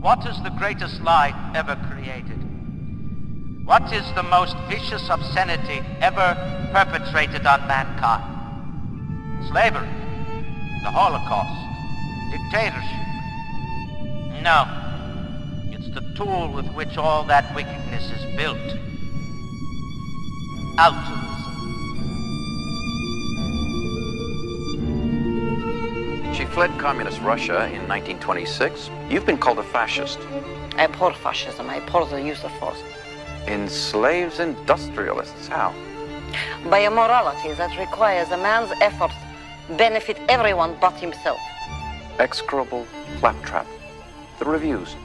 What is the greatest lie ever created? What is the most vicious obscenity ever perpetrated on mankind? Slavery, the Holocaust, dictatorship. No, it's the tool with which all that wickedness is built. Altruism. She fled communist Russia in 1926. You've been called a fascist. I abhor fascism. I abhor the use of force. Enslaves industrialists. How? By a morality that requires a man's efforts benefit everyone but himself. Execrable claptrap. The reviews.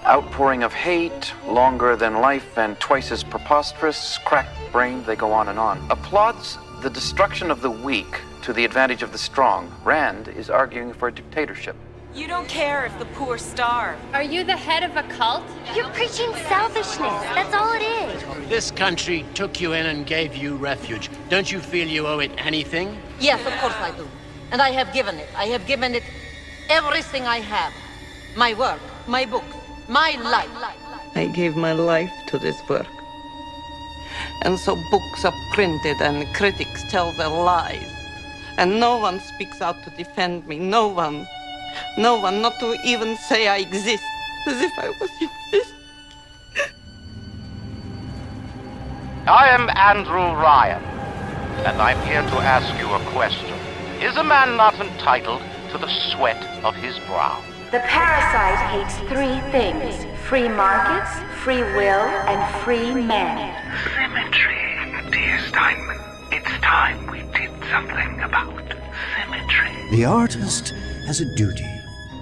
Outpouring of hate, longer than life and twice as preposterous, crack-brained, they go on and on. Applauds the destruction of the weak to the advantage of the strong. Rand is arguing for a dictatorship. You don't care if the poor starve. Are you the head of a cult? You're preaching selfishness. That's all it is. This country took you in and gave you refuge. Don't you feel you owe it anything? Yes, of course I do. And I have given it. I have given it everything I have. My work, my books, my life. I gave my life to this work. And so books are printed and critics tell their lies. And no one speaks out to defend me. No one. No one, not to even say I exist. As if I was exist. I am Andrew Ryan, and I'm here to ask you a question. Is a man not entitled to the sweat of his brow? The parasite hates three things: free markets, free will, and free men. Symmetry, dear Steinman. It's time we did something about symmetry. The artist has a duty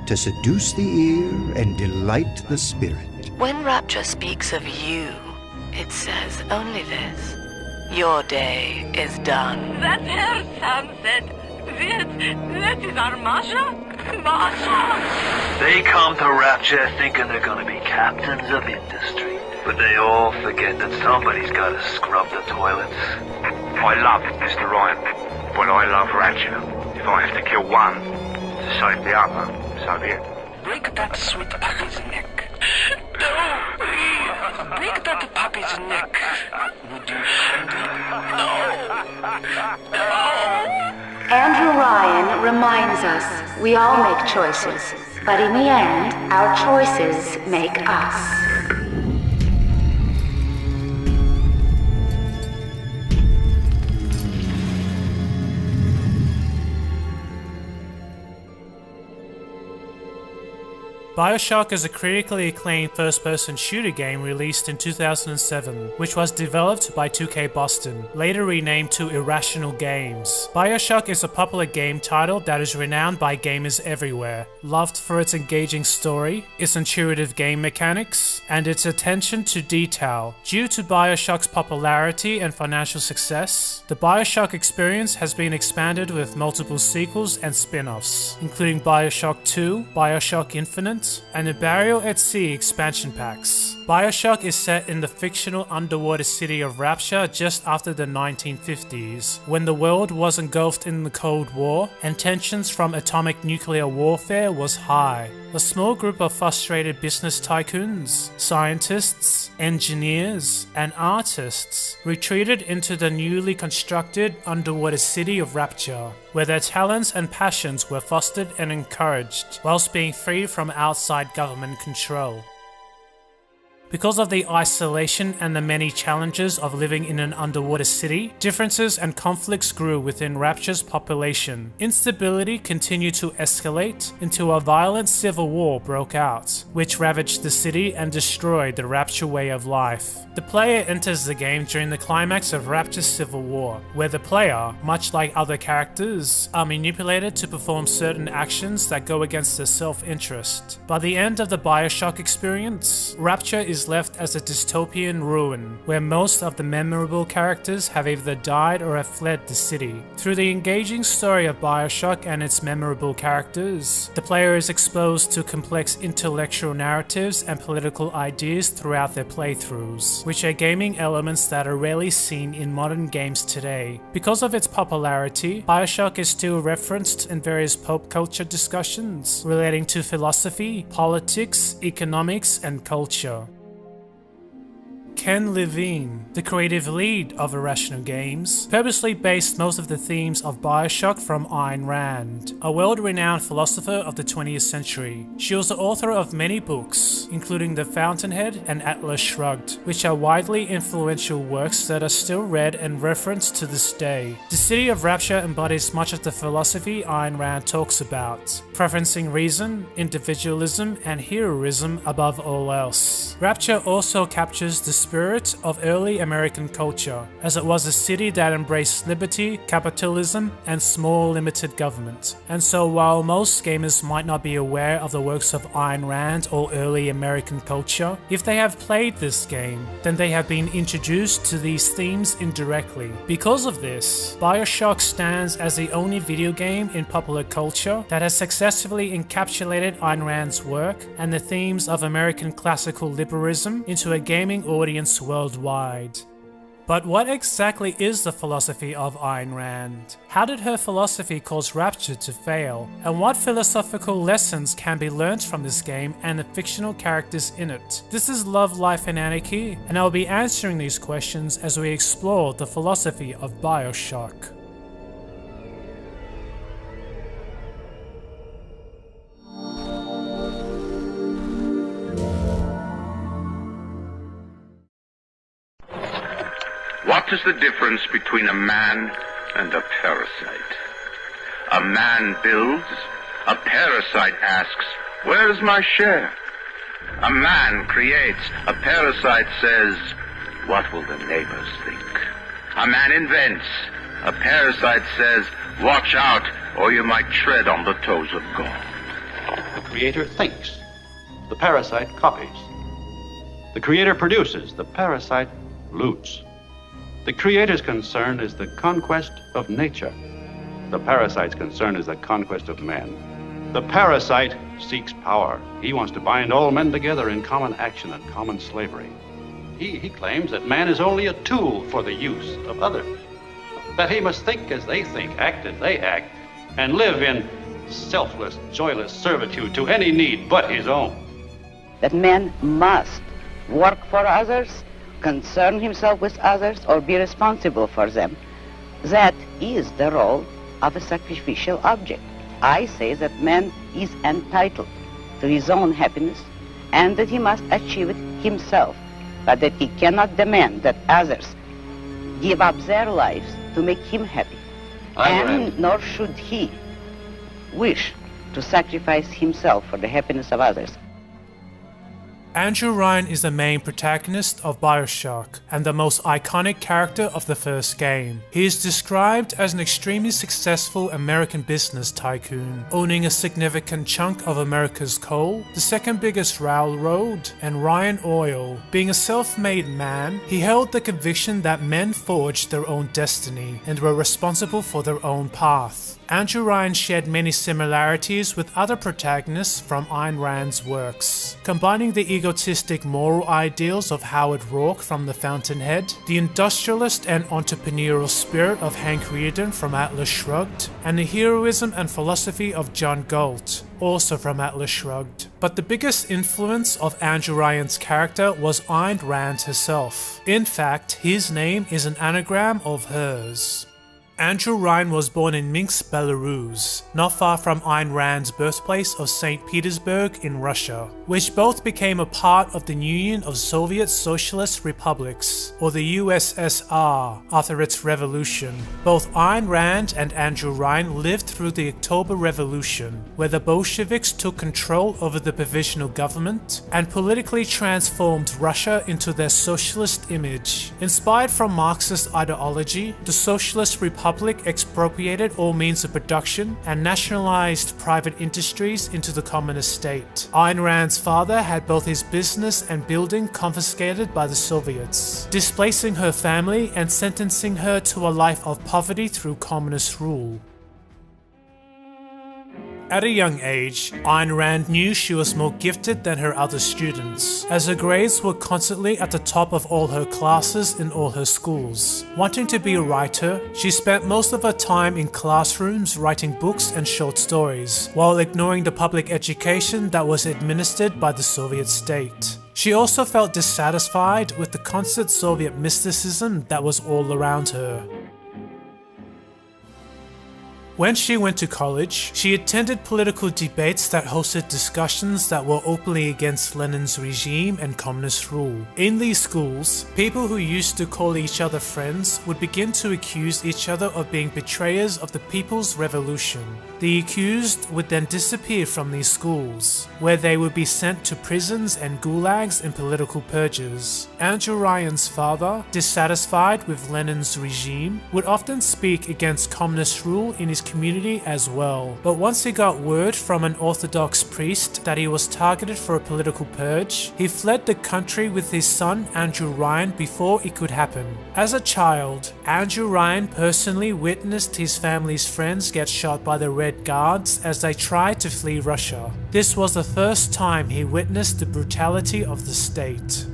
to seduce the ear and delight the spirit. When Rapture speaks of you, it says only this: your day is done. That her son said, that is our Masha? Masha! They come to Rapture thinking they're gonna be captains of industry. But they all forget that somebody's gotta scrub the toilets. I love Mr. Ryan, but I love Rapture. If I have to kill one to save the other, so be it. Break that sweet puppy's neck. No, please. Break that puppy's neck. Would you kindly? No. No. Andrew Ryan reminds us we all make choices, but in the end, our choices make us. Bioshock is a critically acclaimed first-person shooter game released in 2007, which was developed by 2K Boston, later renamed to Irrational Games. Bioshock is a popular game title that is renowned by gamers everywhere, loved for its engaging story, its intuitive game mechanics, and its attention to detail. Due to Bioshock's popularity and financial success, the Bioshock experience has been expanded with multiple sequels and spin-offs, including Bioshock 2, Bioshock Infinite, and the Burial at Sea expansion packs. Bioshock is set in the fictional underwater city of Rapture just after the 1950s, when the world was engulfed in the Cold War and tensions from atomic nuclear warfare was high. A small group of frustrated business tycoons, scientists, engineers, and artists retreated into the newly constructed underwater city of Rapture, where their talents and passions were fostered and encouraged, whilst being free from outside government control. Because of the isolation and the many challenges of living in an underwater city, differences and conflicts grew within Rapture's population. Instability continued to escalate until a violent civil war broke out, which ravaged the city and destroyed the Rapture way of life. The player enters the game during the climax of Rapture's civil war, where the player, much like other characters, are manipulated to perform certain actions that go against their self-interest. By the end of the Bioshock experience, Rapture is is left as a dystopian ruin, where most of the memorable characters have either died or have fled the city. Through the engaging story of Bioshock and its memorable characters, the player is exposed to complex intellectual narratives and political ideas throughout their playthroughs, which are gaming elements that are rarely seen in modern games today. Because of its popularity, Bioshock is still referenced in various pop culture discussions relating to philosophy, politics, economics, and culture. Ken Levine, the creative lead of Irrational Games, purposely based most of the themes of Bioshock from Ayn Rand, a world-renowned philosopher of the 20th century. She was the author of many books, including The Fountainhead and Atlas Shrugged, which are widely influential works that are still read and referenced to this day. The City of Rapture embodies much of the philosophy Ayn Rand talks about, preferencing reason, individualism, and heroism above all else. Rapture also captures the spirit of early American culture, as it was a city that embraced liberty, capitalism, and small limited government. And so while most gamers might not be aware of the works of Ayn Rand or early American culture, if they have played this game, then they have been introduced to these themes indirectly. Because of this, Bioshock stands as the only video game in popular culture that has successfully encapsulated Ayn Rand's work and the themes of American classical liberalism into a gaming audience worldwide. But what exactly is the philosophy of Ayn Rand? How did her philosophy cause Rapture to fail? And what philosophical lessons can be learnt from this game and the fictional characters in it? This is Love, Life and Anarchy, and I will be answering these questions as we explore the philosophy of Bioshock. What is the difference between a man and a parasite? A man builds, a parasite asks, where's my share? A man creates, a parasite says, what will the neighbors think? A man invents, a parasite says, watch out or you might tread on the toes of God. The creator thinks, the parasite copies. The creator produces, the parasite loots. The creator's concern is the conquest of nature. The parasite's concern is the conquest of man. The parasite seeks power. He wants to bind all men together in common action and common slavery. He claims that man is only a tool for the use of others. That he must think as they think, act as they act, and live in selfless, joyless servitude to any need but his own. That man must work for others, concern himself with others, or be responsible for them. That is the role of a sacrificial object. I say that man is entitled to his own happiness and that he must achieve it himself, but that he cannot demand that others give up their lives to make him happy. And nor should he wish to sacrifice himself for the happiness of others. Andrew Ryan is the main protagonist of Bioshock and the most iconic character of the first game. He is described as an extremely successful American business tycoon, owning a significant chunk of America's coal, the second biggest railroad, and Ryan Oil. Being a self-made man, he held the conviction that men forged their own destiny and were responsible for their own path. Andrew Ryan shared many similarities with other protagonists from Ayn Rand's works, combining the egotistic moral ideals of Howard Rourke from The Fountainhead, the industrialist and entrepreneurial spirit of Hank Rearden from Atlas Shrugged, and the heroism and philosophy of John Galt, also from Atlas Shrugged. But the biggest influence of Andrew Ryan's character was Ayn Rand herself. In fact, his name is an anagram of hers. Andrew Ryan was born in Minsk, Belarus, not far from Ayn Rand's birthplace of St. Petersburg in Russia, which both became a part of the Union of Soviet Socialist Republics, or the USSR, after its revolution. Both Ayn Rand and Andrew Ryan lived through the October Revolution, where the Bolsheviks took control over the provisional government and politically transformed Russia into their socialist image. Inspired from Marxist ideology, the Socialist Republic Republic expropriated all means of production and nationalized private industries into the communist state. Ayn Rand's father had both his business and building confiscated by the Soviets, displacing her family and sentencing her to a life of poverty through communist rule. At a young age, Ayn Rand knew she was more gifted than her other students, as her grades were constantly at the top of all her classes in all her schools. Wanting to be a writer, she spent most of her time in classrooms writing books and short stories, while ignoring the public education that was administered by the Soviet state. She also felt dissatisfied with the constant Soviet mysticism that was all around her. When she went to college, she attended political debates that hosted discussions that were openly against Lenin's regime and communist rule. In these schools, people who used to call each other friends would begin to accuse each other of being betrayers of the People's Revolution. The accused would then disappear from these schools, where they would be sent to prisons and gulags in political purges. Andrew Ryan's father, dissatisfied with Lenin's regime, would often speak against communist rule in his community as well. But once he got word from an Orthodox priest that he was targeted for a political purge, he fled the country with his son Andrew Ryan before it could happen. As a child, Andrew Ryan personally witnessed his family's friends get shot by the Red Guards as they tried to flee Russia. This was the first time he witnessed the brutality of the state.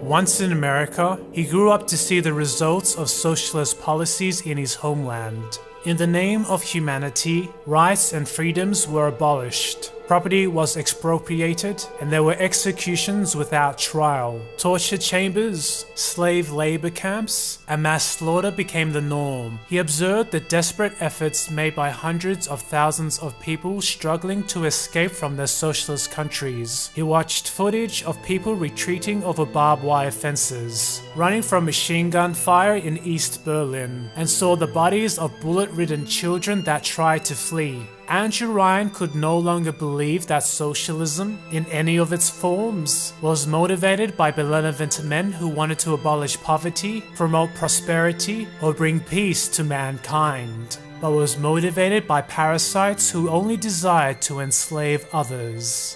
Once in America, he grew up to see the results of socialist policies in his homeland. In the name of humanity, rights and freedoms were abolished. Property was expropriated, and there were executions without trial. Torture chambers, slave labor camps, and mass slaughter became the norm. He observed the desperate efforts made by hundreds of thousands of people struggling to escape from their socialist countries. He watched footage of people retreating over barbed wire fences, running from machine gun fire in East Berlin, and saw the bodies of bullet-ridden children that tried to flee. Andrew Ryan could no longer believe that socialism, in any of its forms, was motivated by benevolent men who wanted to abolish poverty, promote prosperity, or bring peace to mankind, but was motivated by parasites who only desired to enslave others.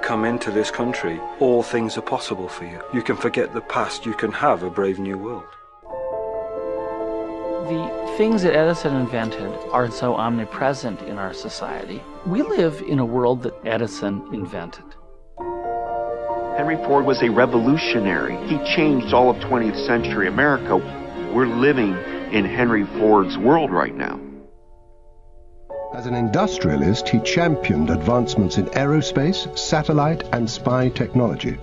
Come into this country, all things are possible for you. You can forget the past, you can have a brave new world. The things that Edison invented are so omnipresent in our society. We live in a world that Edison invented. Henry Ford was a revolutionary. He changed all of 20th century America. We're living in Henry Ford's world right now. As an industrialist, he championed advancements in aerospace, satellite, and spy technology.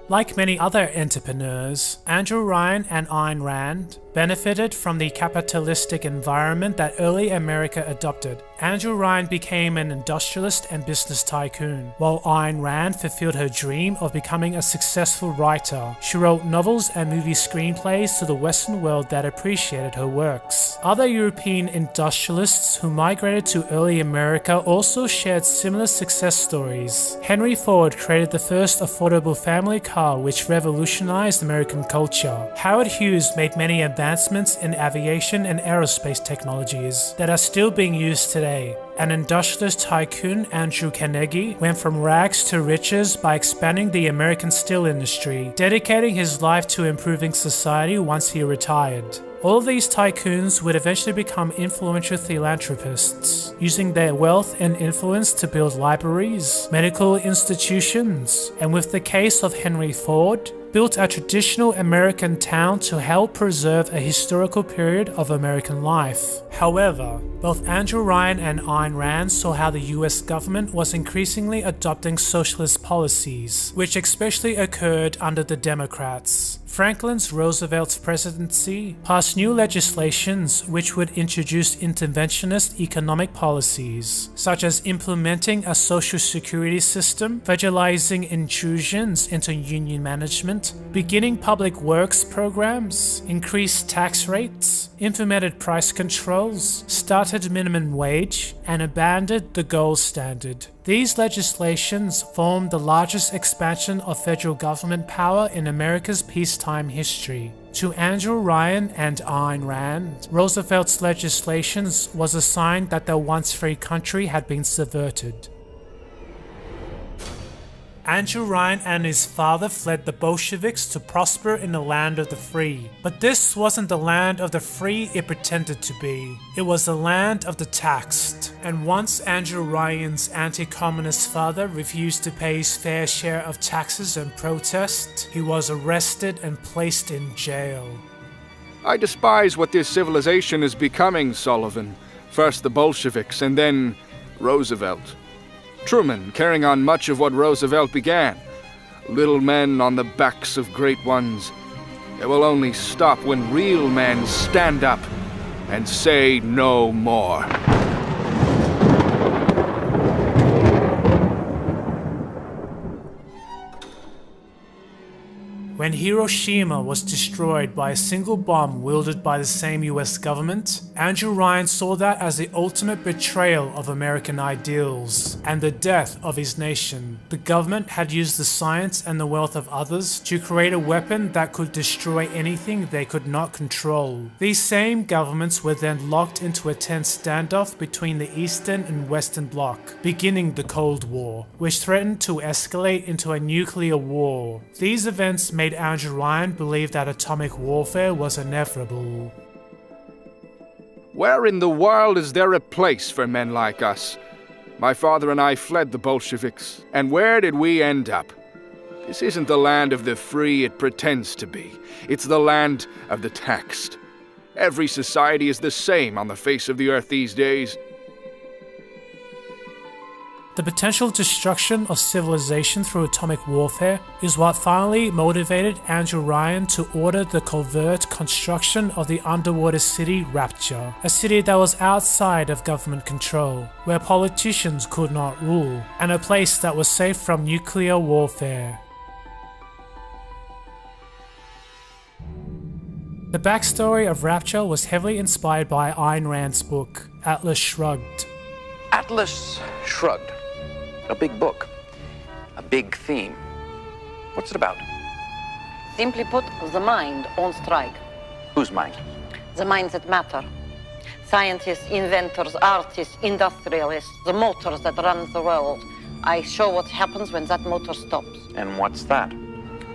Like many other entrepreneurs, Andrew Ryan and Ayn Rand benefited from the capitalistic environment that early America adopted. Andrew Ryan became an industrialist and business tycoon, while Ayn Rand fulfilled her dream of becoming a successful writer. She wrote novels and movie screenplays to the Western world that appreciated her works. Other European industrialists who migrated to early America also shared similar success stories. Henry Ford created the first affordable family car which revolutionized American culture. Howard Hughes made many advancements in aviation and aerospace technologies that are still being used today. An industrialist tycoon, Andrew Carnegie, went from rags to riches by expanding the American steel industry, dedicating his life to improving society once he retired. All these tycoons would eventually become influential philanthropists, using their wealth and influence to build libraries, medical institutions, and with the case of Henry Ford, built a traditional American town to help preserve a historical period of American life. However, both Andrew Ryan and Ayn Rand saw how the US government was increasingly adopting socialist policies, which especially occurred under the Democrats. Franklin Roosevelt's presidency passed new legislations which would introduce interventionist economic policies, such as implementing a social security system, federalizing intrusions into union management, beginning public works programs, increased tax rates, implemented price controls, started minimum wage, and abandoned the gold standard. These legislations formed the largest expansion of federal government power in America's peacetime history. To Andrew Ryan and Ayn Rand, Roosevelt's legislations was a sign that their once free country had been subverted. Andrew Ryan and his father fled the Bolsheviks to prosper in the land of the free. But this wasn't the land of the free it pretended to be. It was the land of the taxed. And once Andrew Ryan's anti-communist father refused to pay his fair share of taxes and protest, he was arrested and placed in jail. I despise what this civilization is becoming, Sullivan. First the Bolsheviks and then Roosevelt. Truman carrying on much of what Roosevelt began. Little men on the backs of great ones. It will only stop when real men stand up and say no more. When Hiroshima was destroyed by a single bomb wielded by the same US government, Andrew Ryan saw that as the ultimate betrayal of American ideals and the death of his nation. The government had used the science and the wealth of others to create a weapon that could destroy anything they could not control. These same governments were then locked into a tense standoff between the Eastern and Western Bloc, beginning the Cold War, which threatened to escalate into a nuclear war. These events made Andrew Ryan believe that atomic warfare was inevitable. Where in the world is there a place for men like us? My father and I fled the Bolsheviks, and where did we end up? This isn't the land of the free it pretends to be. It's the land of the taxed. Every society is the same on the face of the earth these days. The potential destruction of civilization through atomic warfare is what finally motivated Andrew Ryan to order the covert construction of the underwater city Rapture, a city that was outside of government control, where politicians could not rule, and a place that was safe from nuclear warfare. The backstory of Rapture was heavily inspired by Ayn Rand's book, Atlas Shrugged. Atlas Shrugged. A big book. A big theme. What's it about? Simply put, the mind on strike. Whose mind? The minds that matter. Scientists, inventors, artists, industrialists, the motors that run the world. I show what happens when that motor stops. And what's that?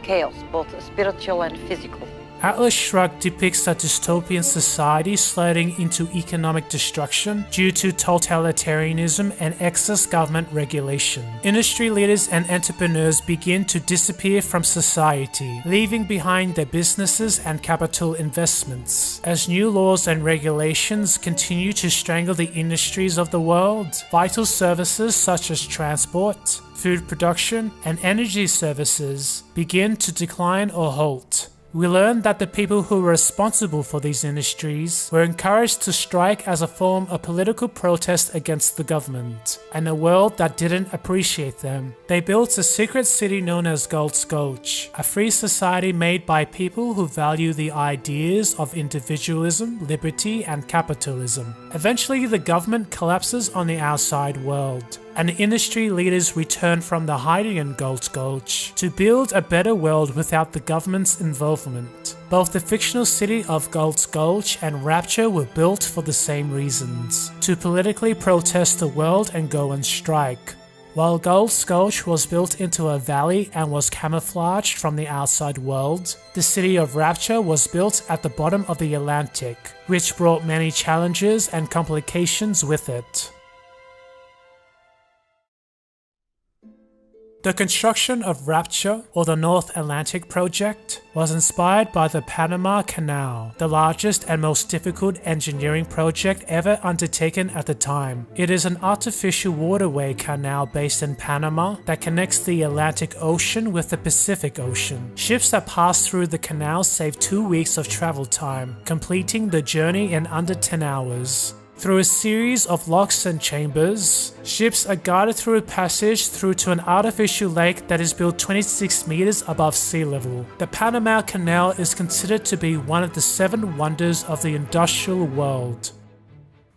Chaos, both spiritual and physical. Atlas Shrugged depicts a dystopian society sliding into economic destruction due to totalitarianism and excess government regulation. Industry leaders and entrepreneurs begin to disappear from society, leaving behind their businesses and capital investments. As new laws and regulations continue to strangle the industries of the world, vital services such as transport, food production, and energy services begin to decline or halt. We learned that the people who were responsible for these industries were encouraged to strike as a form of political protest against the government and a world that didn't appreciate them. They built a secret city known as Galt's Gulch, a free society made by people who value the ideas of individualism, liberty, and capitalism. Eventually, the government collapses on the outside world, and industry leaders return from the hiding in Galt's Gulch to build a better world without the government's involvement. Both the fictional city of Galt's Gulch and Rapture were built for the same reasons, to politically protest the world and go on strike. While Galt's Gulch was built into a valley and was camouflaged from the outside world, the city of Rapture was built at the bottom of the Atlantic, which brought many challenges and complications with it. The construction of Rapture, or the North Atlantic Project, was inspired by the Panama Canal, the largest and most difficult engineering project ever undertaken at the time. It is an artificial waterway canal based in Panama that connects the Atlantic Ocean with the Pacific Ocean. Ships that pass through the canal save 2 weeks of travel time, completing the journey in under 10 hours. Through a series of locks and chambers, ships are guided through a passage through to an artificial lake that is built 26 meters above sea level. The Panama Canal is considered to be one of the 7 wonders of the industrial world.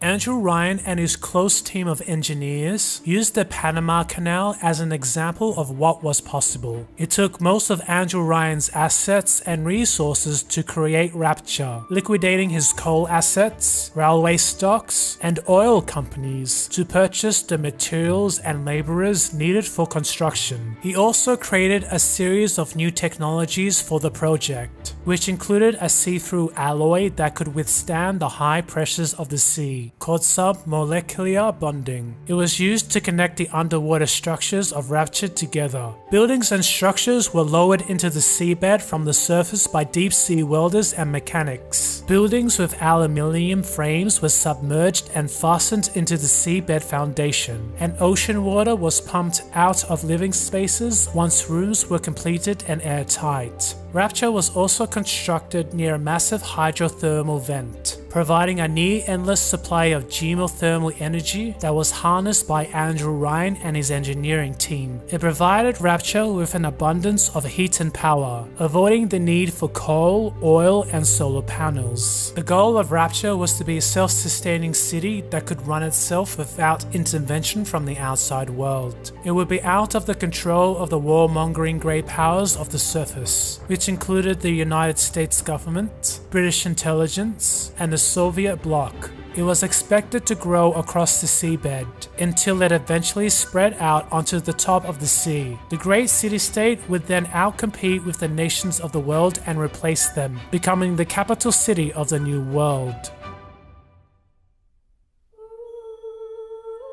Andrew Ryan and his close team of engineers used the Panama Canal as an example of what was possible. It took most of Andrew Ryan's assets and resources to create Rapture, liquidating his coal assets, railway stocks, and oil companies to purchase the materials and laborers needed for construction. He also created a series of new technologies for the project, which included a see-through alloy that could withstand the high pressures of the sea, called submolecular bonding. It was used to connect the underwater structures of Rapture together. Buildings and structures were lowered into the seabed from the surface by deep-sea welders and mechanics. Buildings with aluminium frames were submerged and fastened into the seabed foundation, and ocean water was pumped out of living spaces once rooms were completed and airtight. Rapture was also constructed near a massive hydrothermal vent, providing a near-endless supply of geothermal energy that was harnessed by Andrew Ryan and his engineering team. It provided Rapture with an abundance of heat and power, avoiding the need for coal, oil, and solar panels. The goal of Rapture was to be a self-sustaining city that could run itself without intervention from the outside world. It would be out of the control of the warmongering great powers of the surface, which included the United States government, British intelligence, and the Soviet bloc. It was expected to grow across the seabed until it eventually spread out onto the top of the sea. The great city-state would then outcompete with the nations of the world and replace them, becoming the capital city of the new world.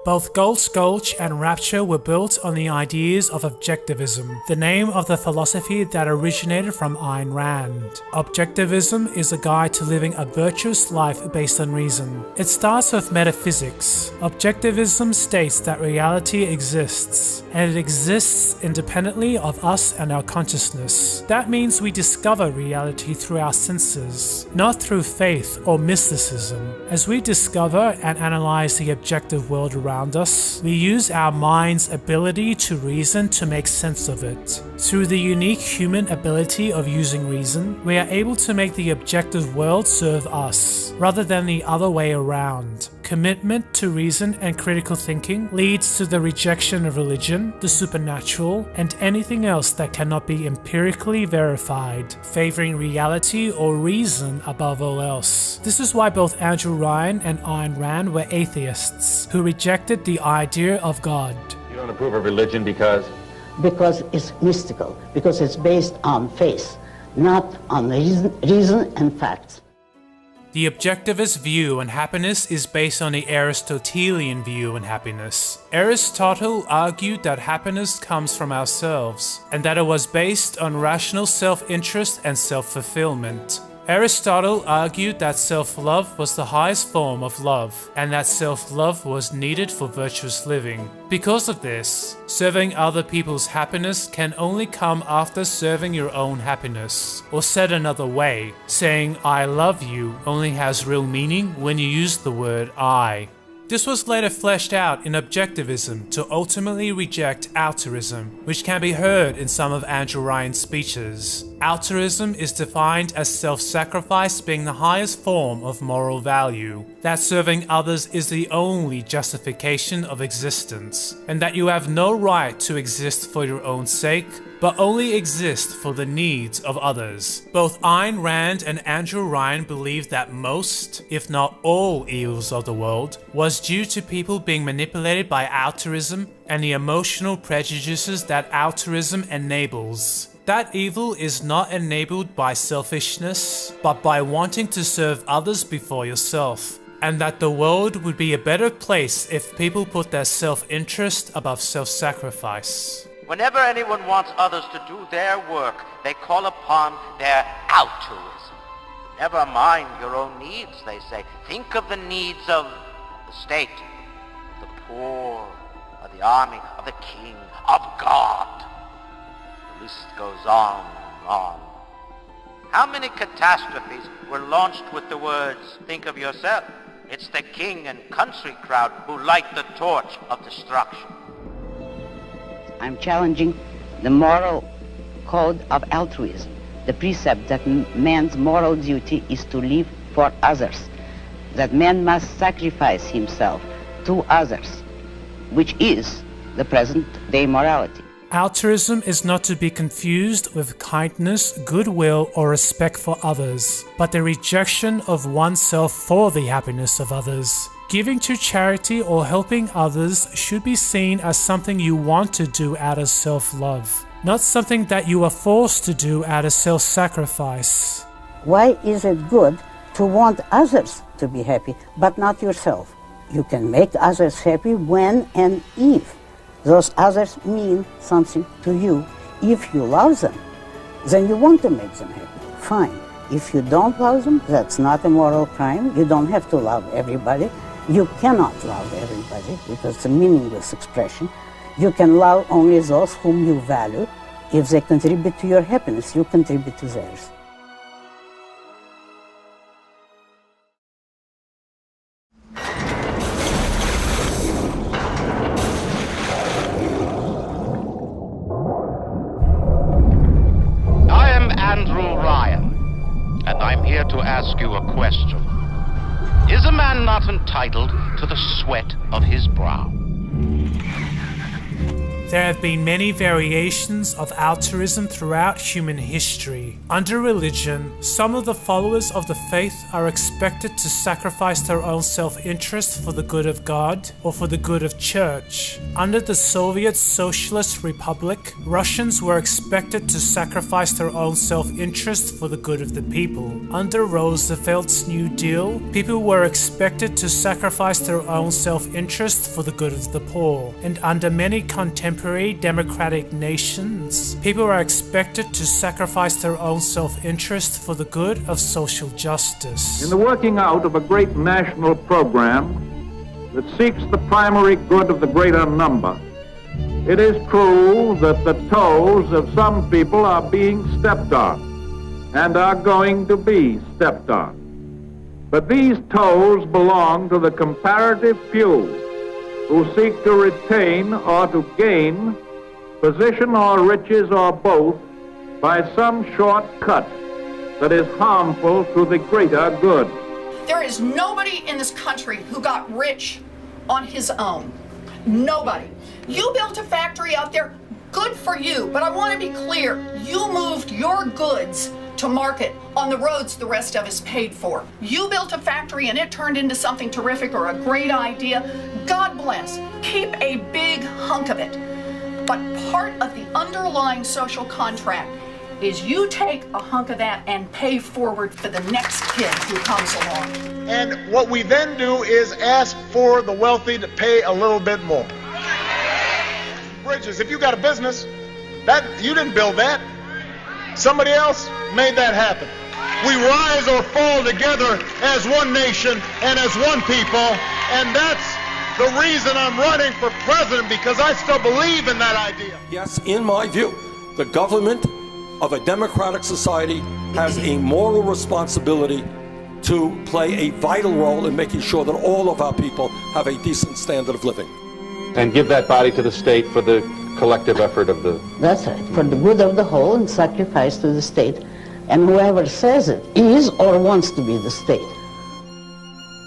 Both Galt's Gulch and Rapture were built on the ideas of objectivism, the name of the philosophy that originated from Ayn Rand. Objectivism is a guide to living a virtuous life based on reason. It starts with metaphysics. Objectivism states that reality exists, and it exists independently of us and our consciousness. That means we discover reality through our senses, not through faith or mysticism. As we discover and analyze the objective world around us, we use our mind's ability to reason to make sense of it. Through the unique human ability of using reason, we are able to make the objective world serve us, rather than the other way around. Commitment to reason and critical thinking leads to the rejection of religion, the supernatural, and anything else that cannot be empirically verified, favoring reality or reason above all else. This is why both Andrew Ryan and Ayn Rand were atheists, who rejected the idea of God. You don't approve of religion because? Because it's mystical, because it's based on faith, not on reason and facts. The objectivist view on happiness is based on the Aristotelian view on happiness. Aristotle argued that happiness comes from ourselves, and that it was based on rational self-interest and self-fulfillment. Aristotle argued that self-love was the highest form of love, and that self-love was needed for virtuous living. Because of this, serving other people's happiness can only come after serving your own happiness. Or said another way, saying "I love you" only has real meaning when you use the word I. This was later fleshed out in objectivism to ultimately reject altruism, which can be heard in some of Andrew Ryan's speeches. Altruism is defined as self-sacrifice being the highest form of moral value, that serving others is the only justification of existence, and that you have no right to exist for your own sake, but only exist for the needs of others. Both Ayn Rand and Andrew Ryan believed that most, if not all, evils of the world was due to people being manipulated by altruism and the emotional prejudices that altruism enables. That evil is not enabled by selfishness, but by wanting to serve others before yourself, and that the world would be a better place if people put their self-interest above self-sacrifice. Whenever anyone wants others to do their work, they call upon their altruism. Never mind your own needs, they say. Think of the needs of the state, of the poor, of the army, of the king, of God. The list goes on and on. How many catastrophes were launched with the words, think of yourself? It's the king and country crowd who light the torch of destruction. I'm challenging the moral code of altruism, the precept that man's moral duty is to live for others, that man must sacrifice himself to others, which is the present-day morality. Altruism is not to be confused with kindness, goodwill, or respect for others, but the rejection of oneself for the happiness of others. Giving to charity or helping others should be seen as something you want to do out of self-love, not something that you are forced to do out of self-sacrifice. Why is it good to want others to be happy, but not yourself? You can make others happy when and if those others mean something to you. If you love them, then you want to make them happy. Fine. If you don't love them, that's not a moral crime. You don't have to love everybody. You cannot love everybody because it's a meaningless expression. You can love only those whom you value. If they contribute to your happiness, you contribute to theirs. To ask you a question. Is a man not entitled to the sweat of his brow? There have been many variations of altruism throughout human history. Under religion, some of the followers of the faith are expected to sacrifice their own self-interest for the good of God or for the good of church. Under the Soviet Socialist Republic, Russians were expected to sacrifice their own self-interest for the good of the people. Under Roosevelt's New Deal, people were expected to sacrifice their own self-interest for the good of the poor. And under many contemporary democratic nations, people are expected to sacrifice their own self-interest for the good of social justice. In the working out of a great national program that seeks the primary good of the greater number, it is true that the toes of some people are being stepped on and are going to be stepped on. But these toes belong to the comparative few who seek to retain or to gain position or riches or both by some shortcut that is harmful to the greater good. There is nobody in this country who got rich on his own. Nobody. You built a factory out there, good for you, but I want to be clear, you moved your goods to market on the roads the rest of us paid for. You built a factory and it turned into something terrific or a great idea. God bless. Keep a big hunk of it. But part of the underlying social contract is you take a hunk of that and pay forward for the next kid who comes along. And what we then do is ask for the wealthy to pay a little bit more. Bridges, if you got a business, that you didn't build that. Somebody else made that happen. We rise or fall together as one nation and as one people, and that's the reason I'm running for president, because I still believe in that idea. Yes, in my view, the government of a democratic society has a moral responsibility to play a vital role in making sure that all of our people have a decent standard of living. And give that body to the state for the collective effort of the... That's right, for the good of the whole and sacrifice to the state. And whoever says it is or wants to be the state.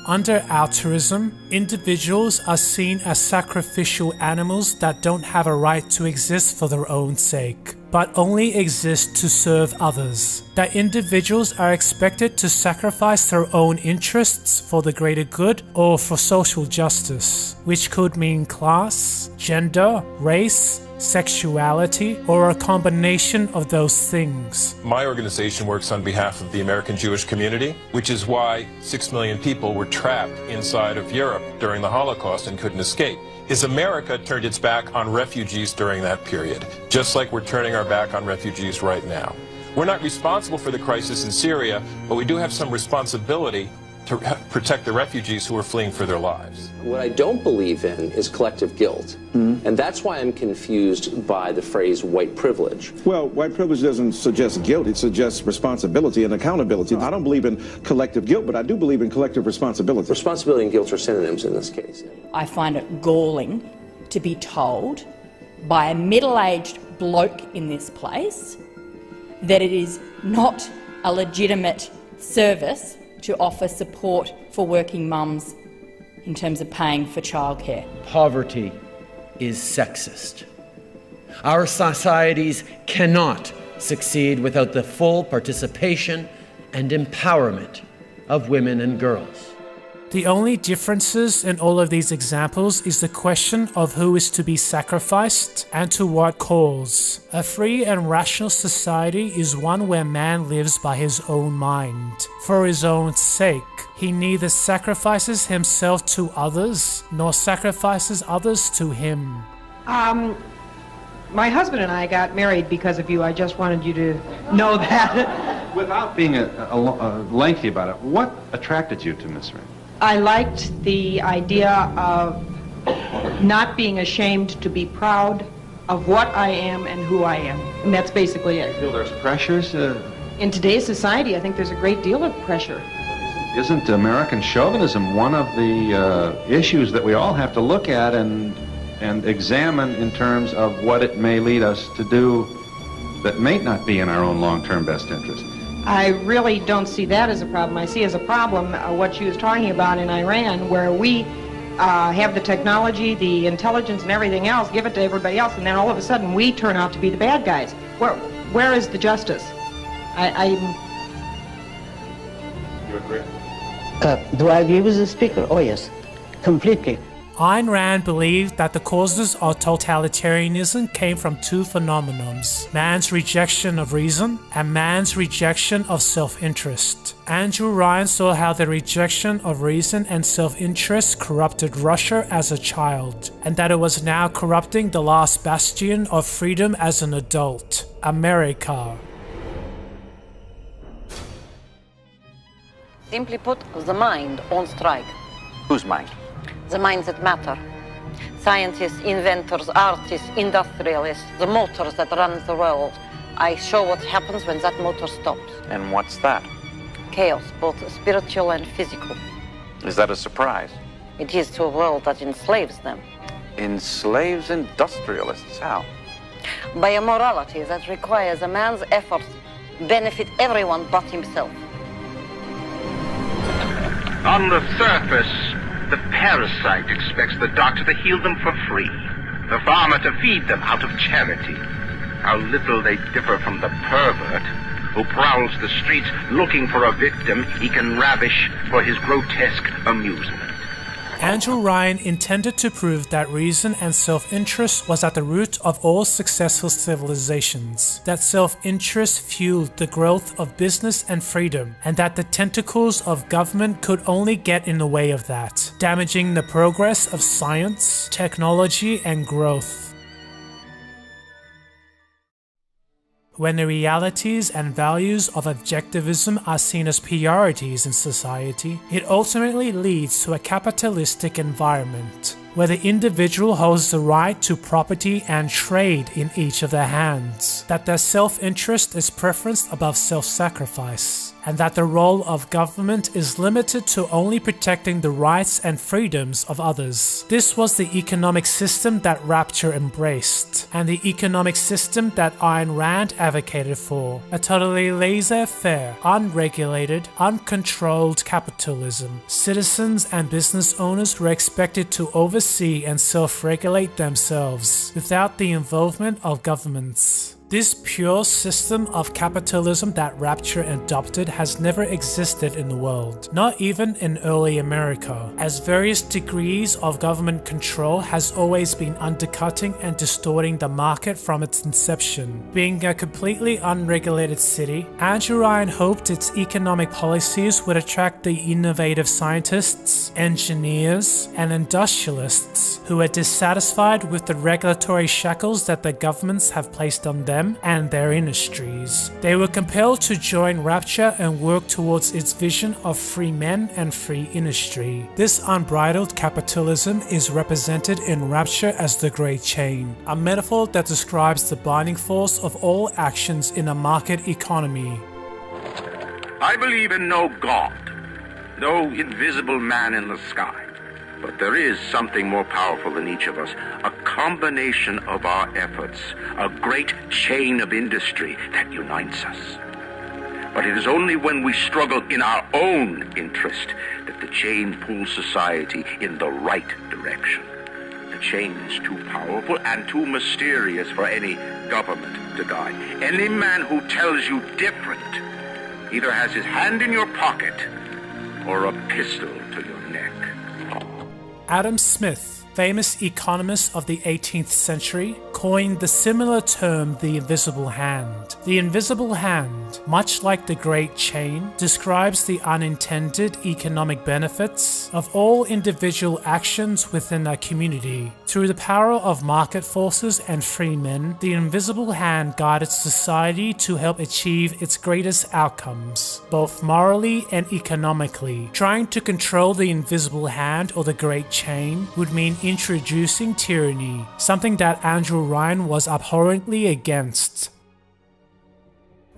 Under altruism, individuals are seen as sacrificial animals that don't have a right to exist for their own sake, but only exist to serve others. That individuals are expected to sacrifice their own interests for the greater good or for social justice, which could mean class, gender, race, sexuality, or a combination of those things. My organization works on behalf of the American Jewish community, which is why 6 million people were trapped inside of Europe during the Holocaust and couldn't escape. Is America turned its back on refugees during that period, just like we're turning our back on refugees right now. We're not responsible for the crisis in Syria, but we do have some responsibility to protect the refugees who are fleeing for their lives. What I don't believe in is collective guilt. And that's why I'm confused by the phrase white privilege. Well, white privilege doesn't suggest guilt. It suggests responsibility and accountability. I don't believe in collective guilt, but I do believe in collective responsibility. Responsibility and guilt are synonyms in this case. I find it galling to be told by a middle-aged bloke in this place that it is not a legitimate service to offer support for working mums in terms of paying for childcare. Poverty is sexist. Our societies cannot succeed without the full participation and empowerment of women and girls. The only differences in all of these examples is the question of who is to be sacrificed and to what cause. A free and rational society is one where man lives by his own mind. For his own sake, he neither sacrifices himself to others, nor sacrifices others to him. My husband and I got married because of you. I just wanted you to know that. Without being lengthy about it, what attracted you to Miss Ring? I liked the idea of not being ashamed to be proud of what I am and who I am. And that's basically it. You feel there's pressures? In today's society, I think there's a great deal of pressure. Isn't American chauvinism one of the issues that we all have to look at and examine in terms of what it may lead us to do that may not be in our own long-term best interest? I really don't see that as a problem. I see as a problem what she was talking about in Iran, where we have the technology, the intelligence, and everything else, give it to everybody else, and then all of a sudden we turn out to be the bad guys. Where is the justice? You agree? Do I agree with the speaker? Oh, yes, completely. Ayn Rand believed that the causes of totalitarianism came from two phenomena: man's rejection of reason and man's rejection of self-interest. Andrew Ryan saw how the rejection of reason and self-interest corrupted Russia as a child, and that it was now corrupting the last bastion of freedom as an adult, America. Simply put, the mind on strike. Whose mind? The minds that matter. Scientists, inventors, artists, industrialists, the motors that run the world. I show what happens when that motor stops. And what's that? Chaos, both spiritual and physical. Is that a surprise? It is to a world that enslaves them. Enslaves industrialists? How? By a morality that requires a man's efforts benefit everyone but himself. On the surface, the parasite expects the doctor to heal them for free, the farmer to feed them out of charity. How little they differ from the pervert who prowls the streets looking for a victim he can ravish for his grotesque amusement. Andrew Ryan intended to prove that reason and self-interest was at the root of all successful civilizations, that self-interest fueled the growth of business and freedom, and that the tentacles of government could only get in the way of that, damaging the progress of science, technology, and growth. When the realities and values of objectivism are seen as priorities in society, it ultimately leads to a capitalistic environment, where the individual holds the right to property and trade in each of their hands, that their self-interest is preferenced above self-sacrifice, and that the role of government is limited to only protecting the rights and freedoms of others. This was the economic system that Rapture embraced, and the economic system that Ayn Rand advocated for, a totally laissez-faire, unregulated, uncontrolled capitalism. Citizens and business owners were expected to oversee and self-regulate themselves without the involvement of governments. This pure system of capitalism that Rapture adopted has never existed in the world, not even in early America, as various degrees of government control has always been undercutting and distorting the market from its inception. Being a completely unregulated city, Andrew Ryan hoped its economic policies would attract the innovative scientists, engineers, and industrialists who are dissatisfied with the regulatory shackles that the governments have placed on them and their industries. They were compelled to join Rapture and work towards its vision of free men and free industry. This unbridled capitalism is represented in Rapture as the Great Chain, a metaphor that describes the binding force of all actions in a market economy. I believe in no God, no invisible man in the sky. But there is something more powerful than each of us, a combination of our efforts, a great chain of industry that unites us. But it is only when we struggle in our own interest that the chain pulls society in the right direction. The chain is too powerful and too mysterious for any government to guide. Any man who tells you different either has his hand in your pocket or a pistol to your neck. Adam Smith, famous economist of the 18th century, coined the similar term the invisible hand. The invisible hand, much like the Great Chain, describes the unintended economic benefits of all individual actions within a community. Through the power of market forces and free men, the invisible hand guided society to help achieve its greatest outcomes, both morally and economically. Trying to control the invisible hand or the Great Chain would mean introducing tyranny, something that Andrew Ryan was abhorrently against.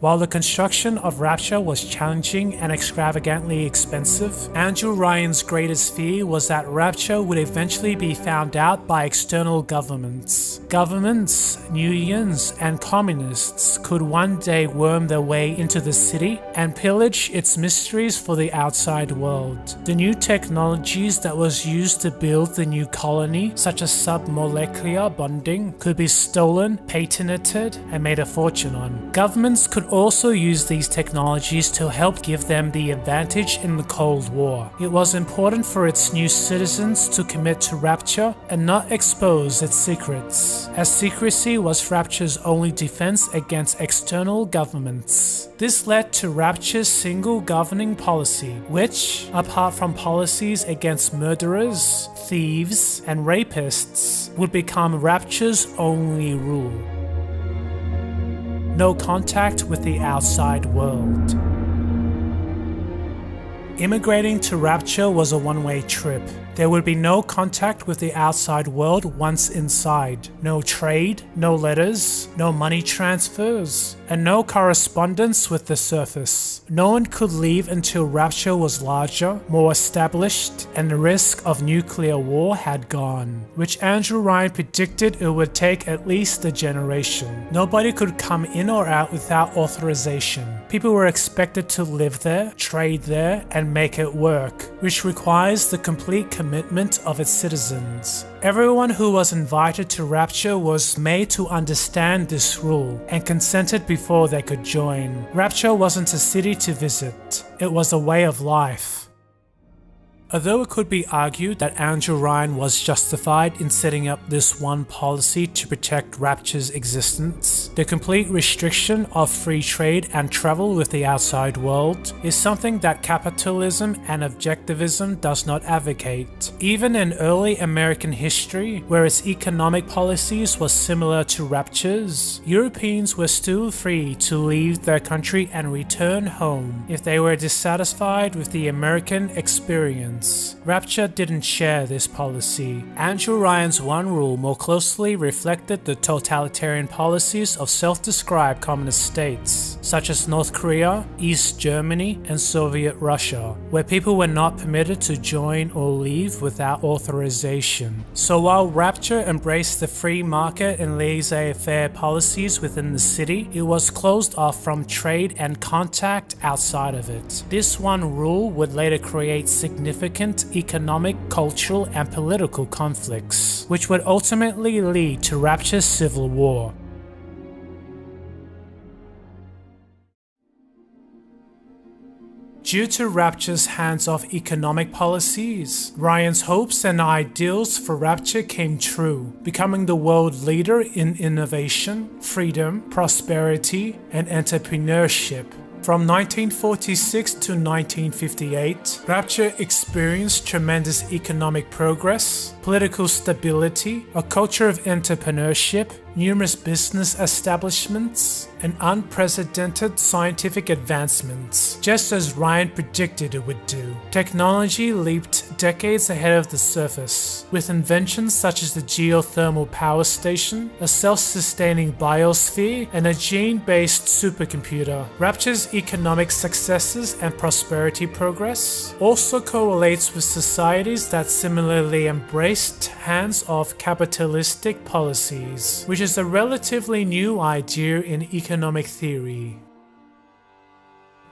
While the construction of Rapture was challenging and extravagantly expensive, Andrew Ryan's greatest fear was that Rapture would eventually be found out by external governments. Governments, unions, and communists could one day worm their way into the city and pillage its mysteries for the outside world. The new technologies that was used to build the new colony, such as submolecular bonding, could be stolen, patented, and made a fortune on. Governments could also use these technologies to help give them the advantage in the Cold War. It was important for its new citizens to commit to Rapture and not expose its secrets, as secrecy was Rapture's only defense against external governments. This led to Rapture's single governing policy, which, apart from policies against murderers, thieves, and rapists, would become Rapture's only rule. No contact with the outside world. Immigrating to Rapture was a one-way trip. There would be no contact with the outside world once inside. No trade, no letters, no money transfers, and no correspondence with the surface. No one could leave until Rapture was larger, more established, and the risk of nuclear war had gone, which Andrew Ryan predicted it would take at least a generation. Nobody could come in or out without authorization. People were expected to live there, trade there, and make it work, which requires the complete commitment of its citizens. Everyone who was invited to Rapture was made to understand this rule and consented before they could join. Rapture wasn't a city to visit, it was a way of life. Although it could be argued that Andrew Ryan was justified in setting up this one policy to protect Rapture's existence, the complete restriction of free trade and travel with the outside world is something that capitalism and objectivism does not advocate. Even in early American history, where its economic policies were similar to Rapture's, Europeans were still free to leave their country and return home if they were dissatisfied with the American experience. Rapture didn't share this policy. Andrew Ryan's one rule more closely reflected the totalitarian policies of self-described communist states, such as North Korea, East Germany, and Soviet Russia, where people were not permitted to join or leave without authorization. So while Rapture embraced the free market and laissez-faire policies within the city, it was closed off from trade and contact outside of it. This one rule would later create significant economic, cultural, and political conflicts, which would ultimately lead to Rapture's civil war. Due to Rapture's hands-off economic policies, Ryan's hopes and ideals for Rapture came true, becoming the world leader in innovation, freedom, prosperity, and entrepreneurship. From 1946 to 1958, Rapture experienced tremendous economic progress, political stability, a culture of entrepreneurship, numerous business establishments, and unprecedented scientific advancements, just as Ryan predicted it would do. Technology leaped decades ahead of the surface, with inventions such as the geothermal power station, a self-sustaining biosphere, and a gene-based supercomputer. Rapture's economic successes and prosperity progress also correlates with societies that similarly embraced hands-off capitalistic policies, which is a relatively new idea in economic theory.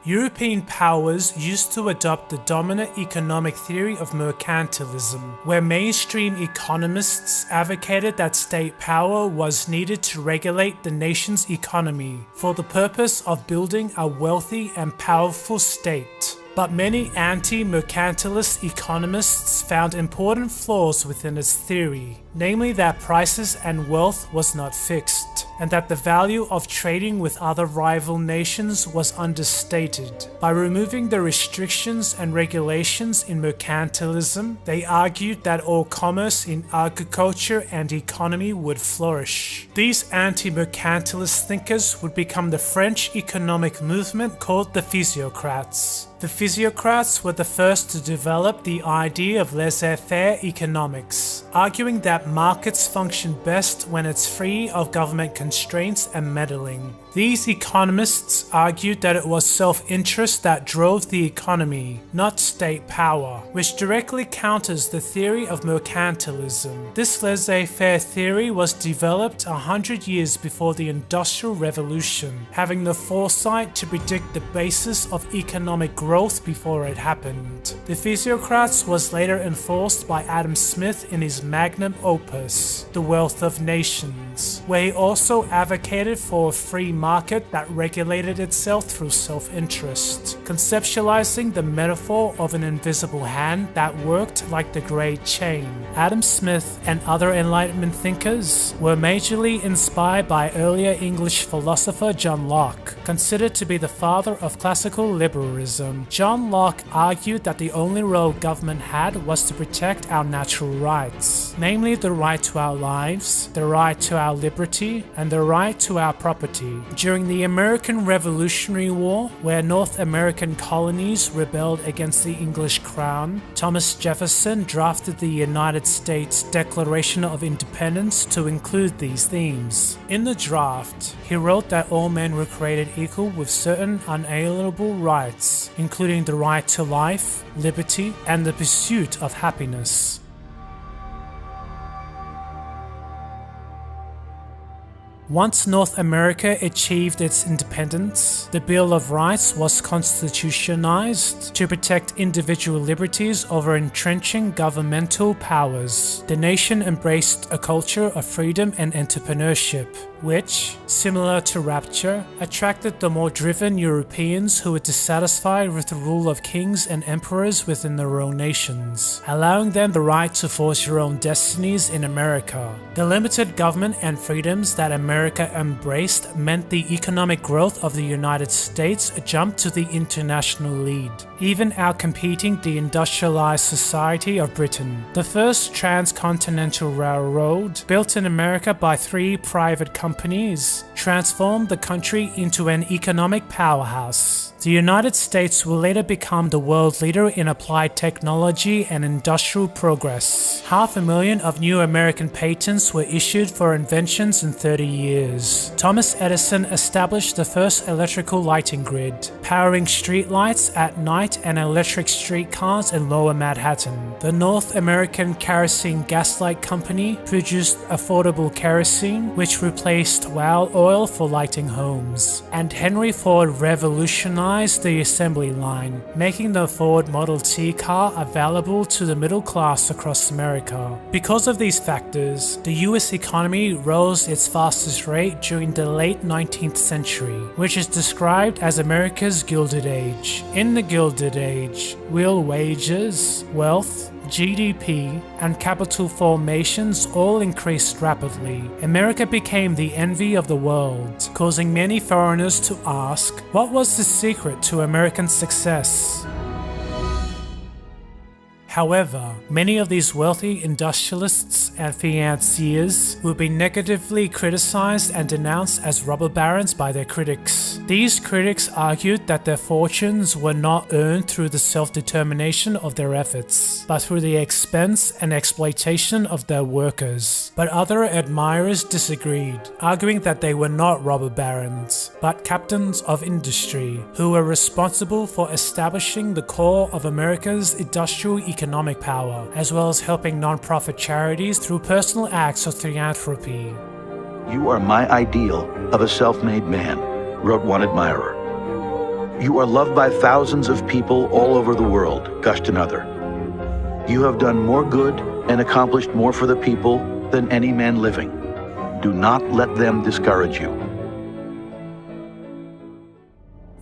European powers used to adopt the dominant economic theory of mercantilism, where mainstream economists advocated that state power was needed to regulate the nation's economy for the purpose of building a wealthy and powerful state. But many anti-mercantilist economists found important flaws within its theory, namely that prices and wealth was not fixed, and that the value of trading with other rival nations was understated. By removing the restrictions and regulations in mercantilism, they argued that all commerce in agriculture and economy would flourish. These anti-mercantilist thinkers would become the French economic movement called the Physiocrats. The Physiocrats were the first to develop the idea of laissez-faire economics, arguing that markets function best when it's free of government constraints and meddling. These economists argued that it was self-interest that drove the economy, not state power, which directly counters the theory of mercantilism. This laissez-faire theory was developed 100 years before the Industrial Revolution, having the foresight to predict the basis of economic growth before it happened. The Physiocrats was later enforced by Adam Smith in his magnum opus, The Wealth of Nations, where he also advocated for a free market that regulated itself through self-interest, conceptualizing the metaphor of an invisible hand that worked like the great chain. Adam Smith and other Enlightenment thinkers were majorly inspired by earlier English philosopher John Locke, considered to be the father of classical liberalism. John Locke argued that the only role government had was to protect our natural rights, namely the right to our lives, the right to our liberty, and the right to our property. During the American Revolutionary War, where North American colonies rebelled against the English crown, Thomas Jefferson drafted the United States Declaration of Independence to include these themes. In the draft, he wrote that all men were created equal with certain unalienable rights, including the right to life, liberty, and the pursuit of happiness. Once North America achieved its independence, the Bill of Rights was constitutionalized to protect individual liberties over entrenching governmental powers. The nation embraced a culture of freedom and entrepreneurship, which, similar to Rapture, attracted the more driven Europeans who were dissatisfied with the rule of kings and emperors within their own nations, allowing them the right to forge their own destinies in America. The limited government and freedoms that America embraced meant the economic growth of the United States jumped to the international lead, even outcompeting the industrialized society of Britain. The first transcontinental railroad, built in America by 3 private companies, transformed the country into an economic powerhouse. The United States will later become the world leader in applied technology and industrial progress. 500,000 of new American patents were issued for inventions in 30 years. Thomas Edison established the first electrical lighting grid, powering streetlights at night and electric streetcars in Lower Manhattan. The North American Kerosene Gaslight Company produced affordable kerosene, which replaced whale oil for lighting homes. And Henry Ford revolutionized revolutionized the assembly line, making the Ford Model T car available to the middle class across America. Because of these factors, the US economy rose its fastest rate during the late 19th century, which is described as America's Gilded Age. In the Gilded Age, real wages, wealth, GDP, and capital formations all increased rapidly. America became the envy of the world, causing many foreigners to ask, what was the secret to American success? However, many of these wealthy industrialists and financiers would be negatively criticized and denounced as robber barons by their critics. These critics argued that their fortunes were not earned through the self-determination of their efforts, but through the expense and exploitation of their workers. But other admirers disagreed, arguing that they were not robber barons, but captains of industry, who were responsible for establishing the core of America's industrial economic power, as well as helping non-profit charities through personal acts of philanthropy. You are my ideal of a self-made man, wrote one admirer. You are loved by thousands of people all over the world, gushed another. You have done more good and accomplished more for the people than any man living. Do not let them discourage you.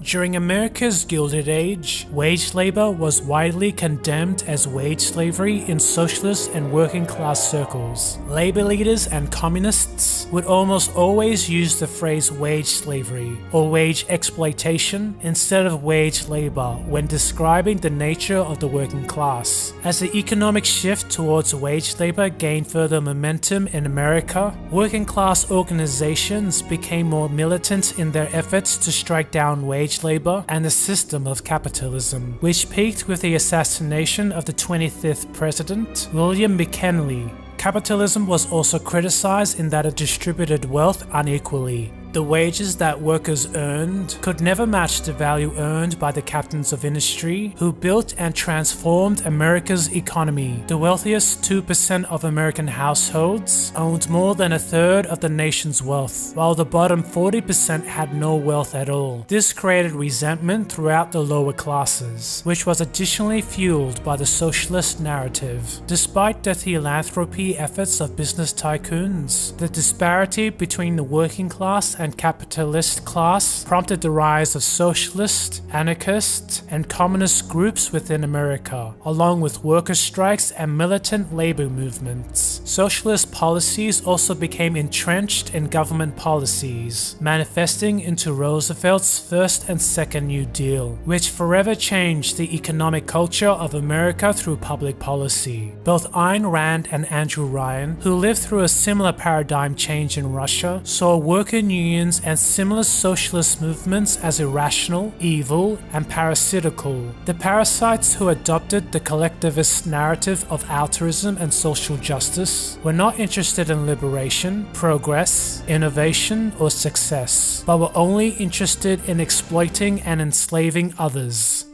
During America's Gilded Age, wage labor was widely condemned as wage slavery in socialist and working class circles. Labor leaders and communists would almost always use the phrase wage slavery or wage exploitation instead of wage labor when describing the nature of the working class. As the economic shift towards wage labor gained further momentum in America, working class organizations became more militant in their efforts to strike down wage labor and the system of capitalism, which peaked with the assassination of the 25th president, William McKinley. Capitalism was also criticized in that it distributed wealth unequally. The wages that workers earned could never match the value earned by the captains of industry who built and transformed America's economy. The wealthiest 2% of American households owned more than a third of the nation's wealth, while the bottom 40% had no wealth at all. This created resentment throughout the lower classes, which was additionally fueled by the socialist narrative. Despite the philanthropy efforts of business tycoons, the disparity between the working class and capitalist class prompted the rise of socialist, anarchist, and communist groups within America, along with worker strikes and militant labor movements. Socialist policies also became entrenched in government policies, manifesting into Roosevelt's first and second New Deal, which forever changed the economic culture of America through public policy. Both Ayn Rand and Andrew Ryan, who lived through a similar paradigm change in Russia, saw worker unions and similar socialist movements as irrational, evil, and parasitical. The parasites who adopted the collectivist narrative of altruism and social justice were not interested in liberation, progress, innovation, or success, but were only interested in exploiting and enslaving others.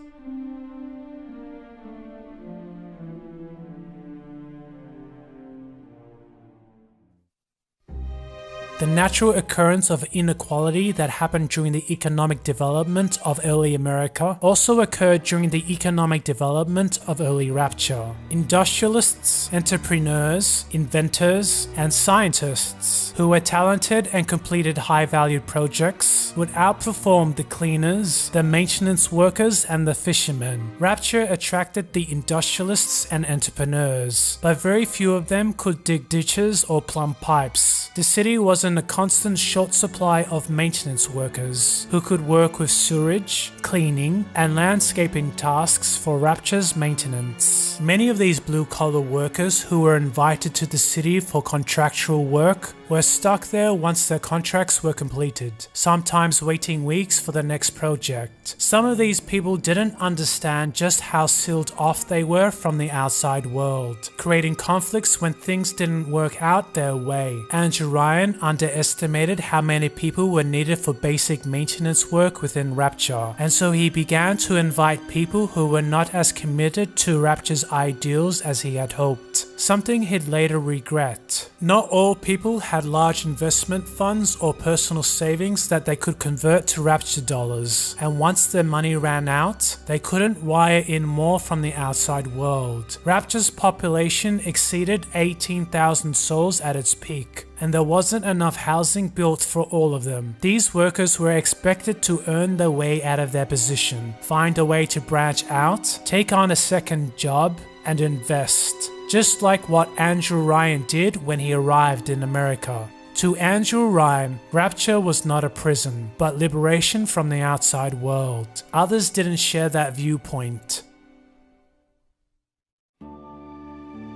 The natural occurrence of inequality that happened during the economic development of early America also occurred during the economic development of early Rapture. Industrialists, entrepreneurs, inventors, and scientists who were talented and completed high-valued projects would outperform the cleaners, the maintenance workers, and the fishermen. Rapture attracted the industrialists and entrepreneurs, but very few of them could dig ditches or plumb pipes. The city was in a constant short supply of maintenance workers who could work with sewerage, cleaning, and landscaping tasks for Rapture's maintenance. Many of these blue-collar workers who were invited to the city for contractual work were stuck there once their contracts were completed, sometimes waiting weeks for the next project. Some of these people didn't understand just how sealed off they were from the outside world, creating conflicts when things didn't work out their way. Andrew Ryan understood underestimated how many people were needed for basic maintenance work within Rapture, and so he began to invite people who were not as committed to Rapture's ideals as he had hoped, something he'd later regret. Not all people had large investment funds or personal savings that they could convert to Rapture dollars, and once their money ran out, they couldn't wire in more from the outside world. Rapture's population exceeded 18,000 souls at its peak, and there wasn't enough housing built for all of them. These workers were expected to earn their way out of their position, find a way to branch out, take on a second job, and invest, just like what Andrew Ryan did when he arrived in America. To Andrew Ryan, Rapture was not a prison, but liberation from the outside world. Others didn't share that viewpoint.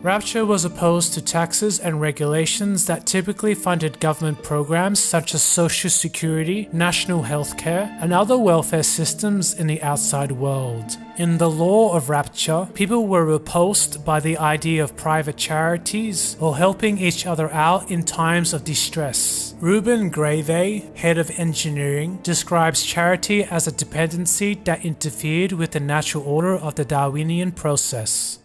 Rapture was opposed to taxes and regulations that typically funded government programs such as Social Security, national health care, and other welfare systems in the outside world. In the law of Rapture, people were repulsed by the idea of private charities or helping each other out in times of distress. Ruben Grave, head of engineering, describes charity as a dependency that interfered with the natural order of the Darwinian process.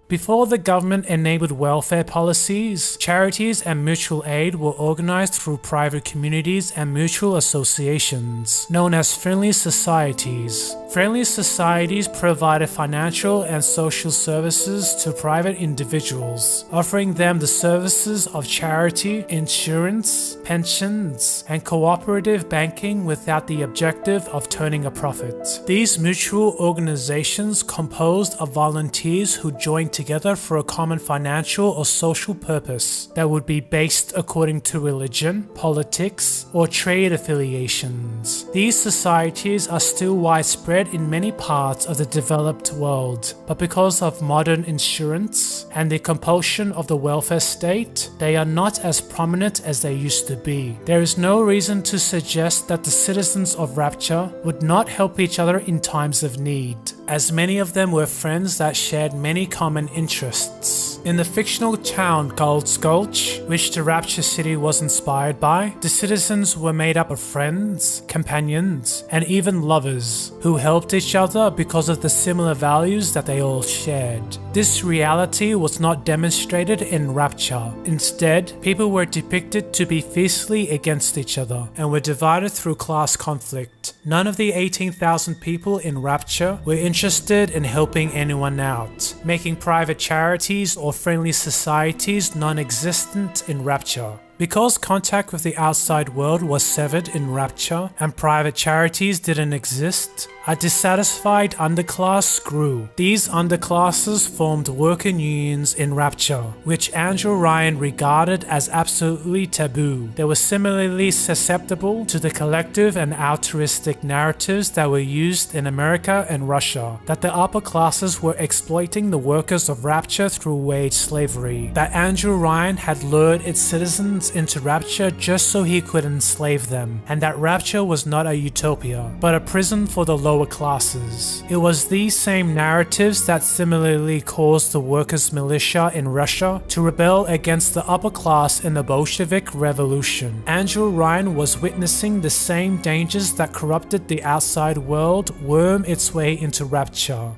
Before the government enabled welfare policies, charities and mutual aid were organized through private communities and mutual associations, known as friendly societies. Friendly societies provided financial and social services to private individuals, offering them the services of charity, insurance, pensions, and cooperative banking without the objective of turning a profit. These mutual organizations composed of volunteers who joined together for a common financial or social purpose that would be based according to religion, politics, or trade affiliations. These societies are still widespread in many parts of the developed world, but because of modern insurance and the compulsion of the welfare state, they are not as prominent as they used to be. There is no reason to suggest that the citizens of Rapture would not help each other in times of need, as many of them were friends that shared many common interests. In the fictional town Gold's Gulch, which the Rapture City was inspired by, the citizens were made up of friends, companions, and even lovers who helped each other because of the similar values that they all shared. This reality was not demonstrated in Rapture. Instead, people were depicted to be fiercely against each other and were divided through class conflict. None of the 18,000 people in Rapture were interested in helping anyone out, making private charities or friendly societies non-existent in Rapture. Because contact with the outside world was severed in Rapture and private charities didn't exist, a dissatisfied underclass grew. These underclasses formed worker unions in Rapture, which Andrew Ryan regarded as absolutely taboo. They were similarly susceptible to the collective and altruistic narratives that were used in America and Russia, that the upper classes were exploiting the workers of Rapture through wage slavery, that Andrew Ryan had lured its citizens into Rapture just so he could enslave them, and that Rapture was not a utopia, but a prison for the lower classes. It was these same narratives that similarly caused the workers' militia in Russia to rebel against the upper class in the Bolshevik Revolution. Andrew Ryan was witnessing the same dangers that corrupted the outside world worm its way into Rapture.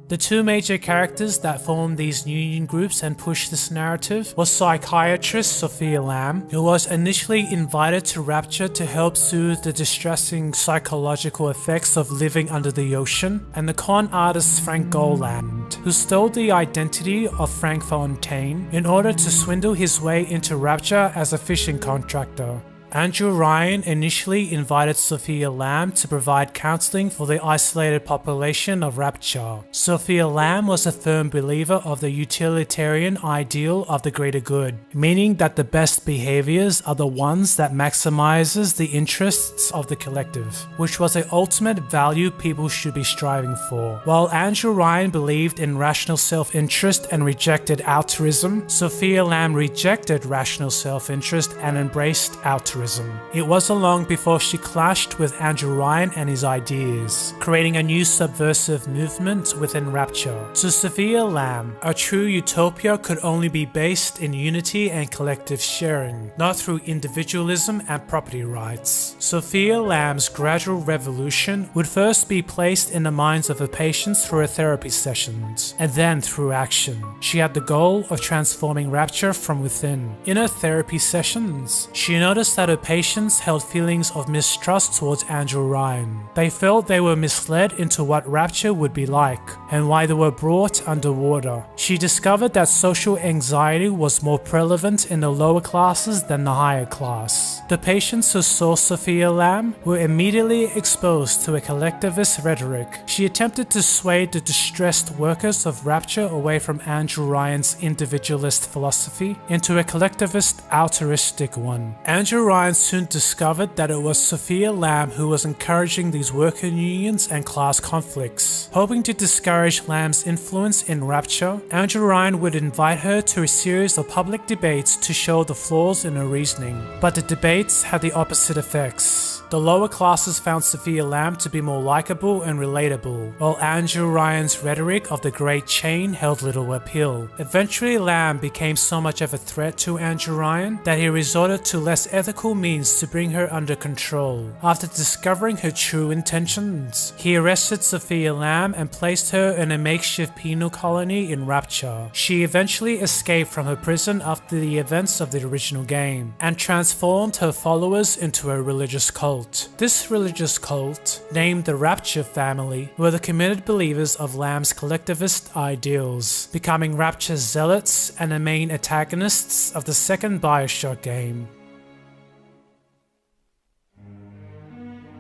The two major characters that formed these union groups and pushed this narrative was psychiatrist Sophia Lamb, who was initially invited to Rapture to help soothe the distressing psychological effects of living under the ocean, and the con artist Frank Goland, who stole the identity of Frank Fontaine in order to swindle his way into Rapture as a fishing contractor. Andrew Ryan initially invited Sophia Lamb to provide counseling for the isolated population of Rapture. Sophia Lamb was a firm believer of the utilitarian ideal of the greater good, meaning that the best behaviors are the ones that maximizes the interests of the collective, which was the ultimate value people should be striving for. While Andrew Ryan believed in rational self-interest and rejected altruism, Sophia Lamb rejected rational self-interest and embraced altruism. militarism. It wasn't long before she clashed with Andrew Ryan and his ideas, creating a new subversive movement within Rapture. To Sophia Lamb, a true utopia could only be based in unity and collective sharing, not through individualism and property rights. Sophia Lamb's gradual revolution would first be placed in the minds of her patients through her therapy sessions, and then through action. She had the goal of transforming Rapture from within. In her therapy sessions, she noticed that her patients held feelings of mistrust towards Andrew Ryan. They felt they were misled into what Rapture would be like, and why they were brought underwater. She discovered that social anxiety was more prevalent in the lower classes than the higher class. The patients who saw Sophia Lamb were immediately exposed to a collectivist rhetoric. She attempted to sway the distressed workers of Rapture away from Andrew Ryan's individualist philosophy into a collectivist, altruistic one. Andrew Ryan soon discovered that it was Sophia Lamb who was encouraging these worker unions and class conflicts. Hoping to discourage Lamb's influence in Rapture, Andrew Ryan would invite her to a series of public debates to show the flaws in her reasoning. But the debates had the opposite effects. The lower classes found Sophia Lamb to be more likable and relatable, while Andrew Ryan's rhetoric of the Great Chain held little appeal. Eventually, Lamb became so much of a threat to Andrew Ryan that he resorted to less ethical means to bring her under control. After discovering her true intentions, he arrested Sophia Lamb and placed her in a makeshift penal colony in Rapture. She eventually escaped from her prison after the events of the original game, and transformed her followers into a religious cult. This religious cult, named the Rapture Family, were the committed believers of Lamb's collectivist ideals, becoming Rapture's zealots and the main antagonists of the second Bioshock game.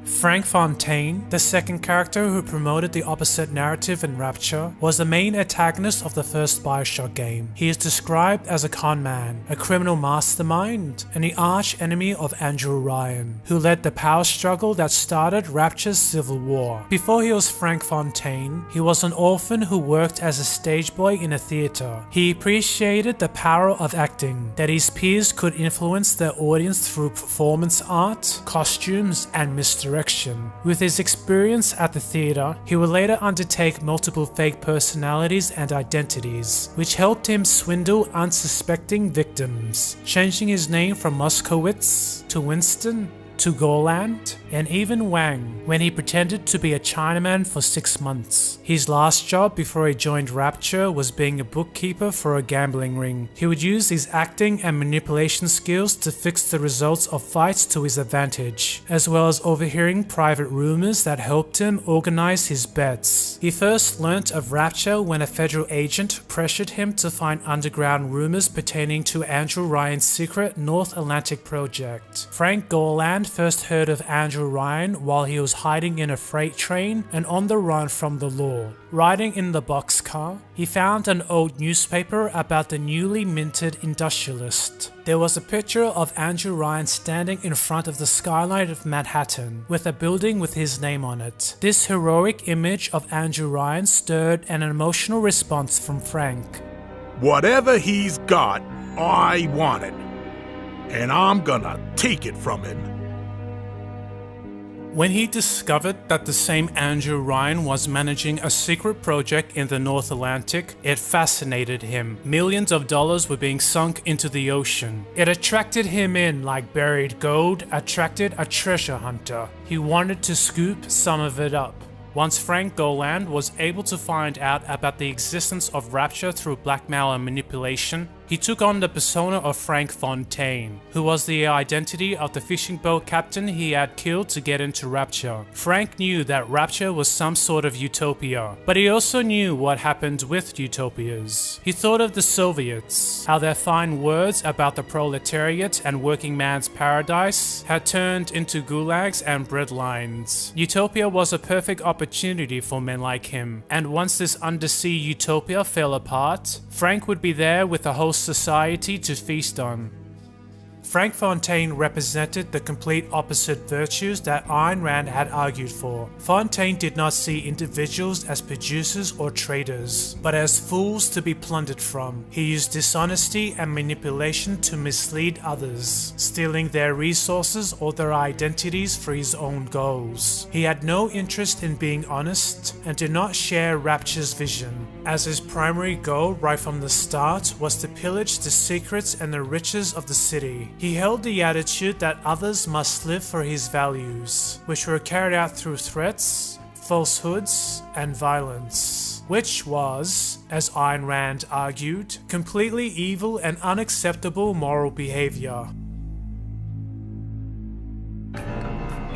Frank Fontaine, the second character who promoted the opposite narrative in Rapture, was the main antagonist of the first Bioshock game. He is described as a con man, a criminal mastermind, and the arch enemy of Andrew Ryan, who led the power struggle that started Rapture's civil war. Before he was Frank Fontaine, he was an orphan who worked as a stage boy in a theater. He appreciated the power of acting, that his peers could influence their audience through performance art, costumes, and misdirection. With his experience at the theater, he would later undertake multiple fake personalities and identities, which helped him swindle unsuspecting victims, changing his name from Moskowitz to Winston to Goland, and even Wang when he pretended to be a Chinaman for 6 months. His last job before he joined Rapture was being a bookkeeper for a gambling ring. He would use his acting and manipulation skills to fix the results of fights to his advantage, as well as overhearing private rumors that helped him organize his bets. He first learnt of Rapture when a federal agent pressured him to find underground rumors pertaining to Andrew Ryan's secret North Atlantic project. Frank Goland first heard of Andrew Ryan while he was hiding in a freight train and on the run from the law. Riding in the boxcar, he found an old newspaper about the newly minted industrialist. There was a picture of Andrew Ryan standing in front of the skyline of Manhattan, with a building with his name on it. This heroic image of Andrew Ryan stirred an emotional response from Frank. Whatever he's got, I want it. And I'm gonna take it from him. When he discovered that the same Andrew Ryan was managing a secret project in the North Atlantic, it fascinated him. Millions of dollars were being sunk into the ocean. It attracted him in like buried gold attracted a treasure hunter. He wanted to scoop some of it up. Once Frank Goland was able to find out about the existence of Rapture through blackmail and manipulation, he took on the persona of Frank Fontaine, who was the identity of the fishing boat captain he had killed to get into Rapture. Frank knew that Rapture was some sort of utopia, but he also knew what happened with utopias. He thought of the Soviets, how their fine words about the proletariat and working man's paradise had turned into gulags and breadlines. Utopia was a perfect opportunity for men like him, and once this undersea utopia fell apart, Frank would be there with the whole society to feast on. Frank Fontaine represented the complete opposite virtues that Ayn Rand had argued for. Fontaine did not see individuals as producers or traders, but as fools to be plundered from. He used dishonesty and manipulation to mislead others, stealing their resources or their identities for his own goals. He had no interest in being honest and did not share Rapture's vision, as his primary goal right from the start was to pillage the secrets and the riches of the city. He held the attitude that others must live for his values, which were carried out through threats, falsehoods, and violence, which was, as Ayn Rand argued, completely evil and unacceptable moral behavior.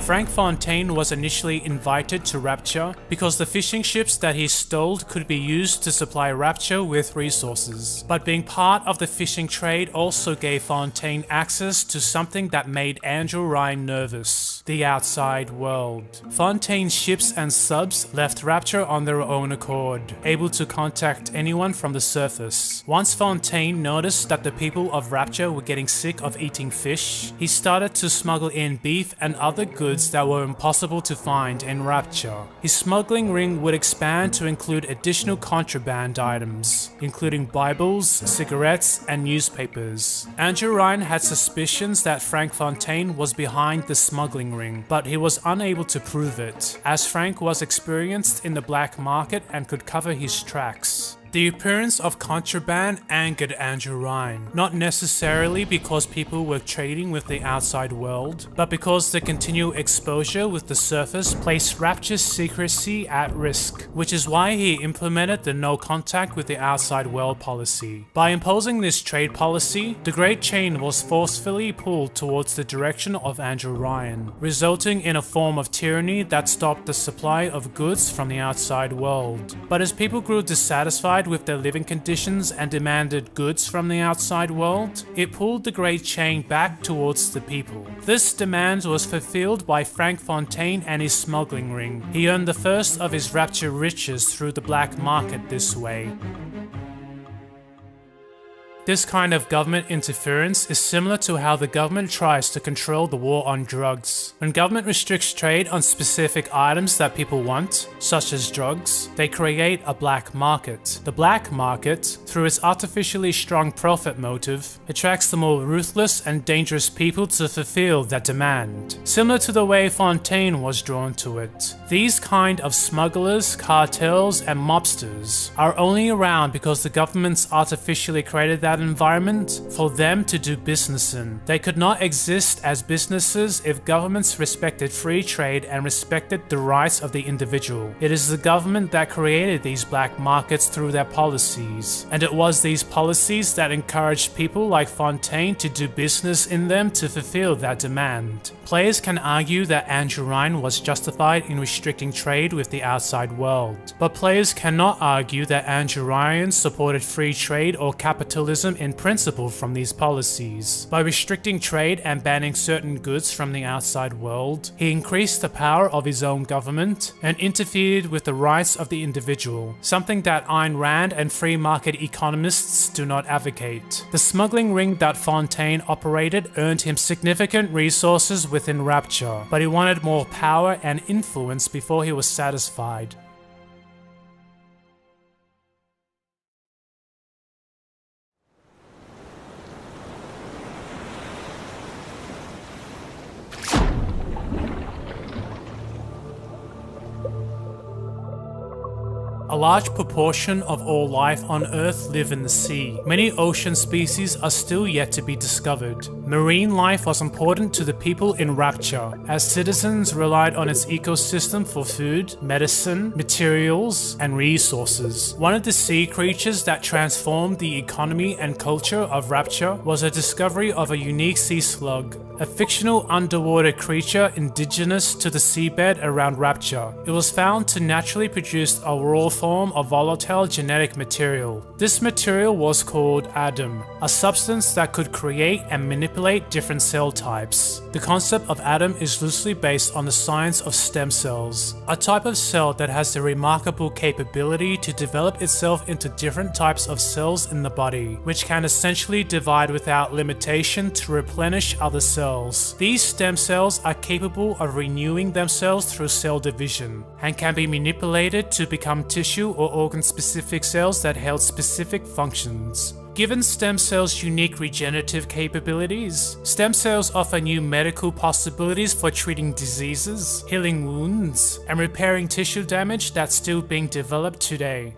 Frank Fontaine was initially invited to Rapture because the fishing ships that he stole could be used to supply Rapture with resources. But being part of the fishing trade also gave Fontaine access to something that made Andrew Ryan nervous: the outside world. Fontaine's ships and subs left Rapture on their own accord, able to contact anyone from the surface. Once Fontaine noticed that the people of Rapture were getting sick of eating fish, he started to smuggle in beef and other goods that were impossible to find in Rapture. His smuggling ring would expand to include additional contraband items, including Bibles, cigarettes, and newspapers. Andrew Ryan had suspicions that Frank Fontaine was behind the smuggling ring, but he was unable to prove it, as Frank was experienced in the black market and could cover his tracks. The appearance of contraband angered Andrew Ryan, not necessarily because people were trading with the outside world, but because the continual exposure with the surface placed Rapture's secrecy at risk, which is why he implemented the no contact with the outside world policy. By imposing this trade policy, the Great Chain was forcefully pulled towards the direction of Andrew Ryan, resulting in a form of tyranny that stopped the supply of goods from the outside world. But as people grew dissatisfied with their living conditions and demanded goods from the outside world, it pulled the Great Chain back towards the people. This demand was fulfilled by Frank Fontaine and his smuggling ring. He earned the first of his Rapture riches through the black market this way. This kind of government interference is similar to how the government tries to control the war on drugs. When government restricts trade on specific items that people want, such as drugs, they create a black market. The black market, through its artificially strong profit motive, attracts the more ruthless and dangerous people to fulfill that demand, similar to the way Fontaine was drawn to it. These kind of smugglers, cartels, and mobsters are only around because the governments artificially created that environment for them to do business in. They could not exist as businesses if governments respected free trade and respected the rights of the individual. It is the government that created these black markets through their policies, and it was these policies that encouraged people like Fontaine to do business in them to fulfill that demand. Players can argue that Andrew Ryan was justified in restricting trade with the outside world, but players cannot argue that Andrew Ryan supported free trade or capitalism in principle from these policies. By restricting trade and banning certain goods from the outside world, he increased the power of his own government and interfered with the rights of the individual, something that Ayn Rand and free market economists do not advocate. The smuggling ring that Fontaine operated earned him significant resources within Rapture, but he wanted more power and influence before he was satisfied. A large proportion of all life on Earth live in the sea. Many ocean species are still yet to be discovered. Marine life was important to the people in Rapture, as citizens relied on its ecosystem for food, medicine, materials, and resources. One of the sea creatures that transformed the economy and culture of Rapture was a discovery of a unique sea slug, a fictional underwater creature indigenous to the seabed around Rapture. It was found to naturally produce a raw form of volatile genetic material. This material was called Adam, a substance that could create and manipulate manipulate different cell types. The concept of Adam is loosely based on the science of stem cells, a type of cell that has the remarkable capability to develop itself into different types of cells in the body, which can essentially divide without limitation to replenish other cells. These stem cells are capable of renewing themselves through cell division, and can be manipulated to become tissue or organ-specific cells that held specific functions. Given stem cells' unique regenerative capabilities, stem cells offer new medical possibilities for treating diseases, healing wounds, and repairing tissue damage that's still being developed today.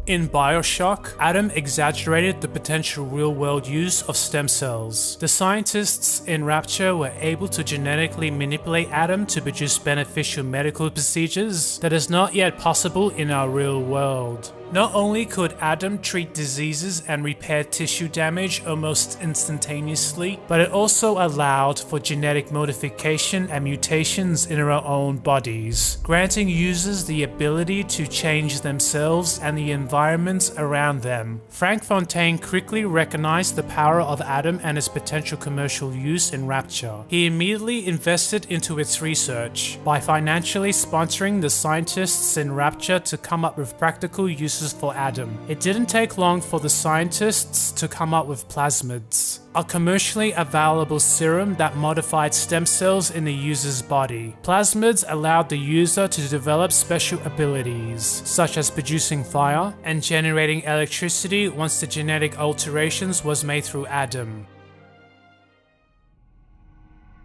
In Bioshock, Adam exaggerated the potential real-world use of stem cells. The scientists in Rapture were able to genetically manipulate Adam to produce beneficial medical procedures that is not yet possible in our real world. Not only could Adam treat diseases and repair tissue damage almost instantaneously, but it also allowed for genetic modification and mutations in our own bodies, granting users the ability to change themselves and the environments around them. Frank Fontaine quickly recognized the power of Adam and its potential commercial use in Rapture. He immediately invested into its research by financially sponsoring the scientists in Rapture to come up with practical uses for Adam. It didn't take long for the scientists to come up with plasmids, a commercially available serum that modified stem cells in the user's body. Plasmids allowed the user to develop special abilities, such as producing fire and generating electricity once the genetic alterations was made through Adam.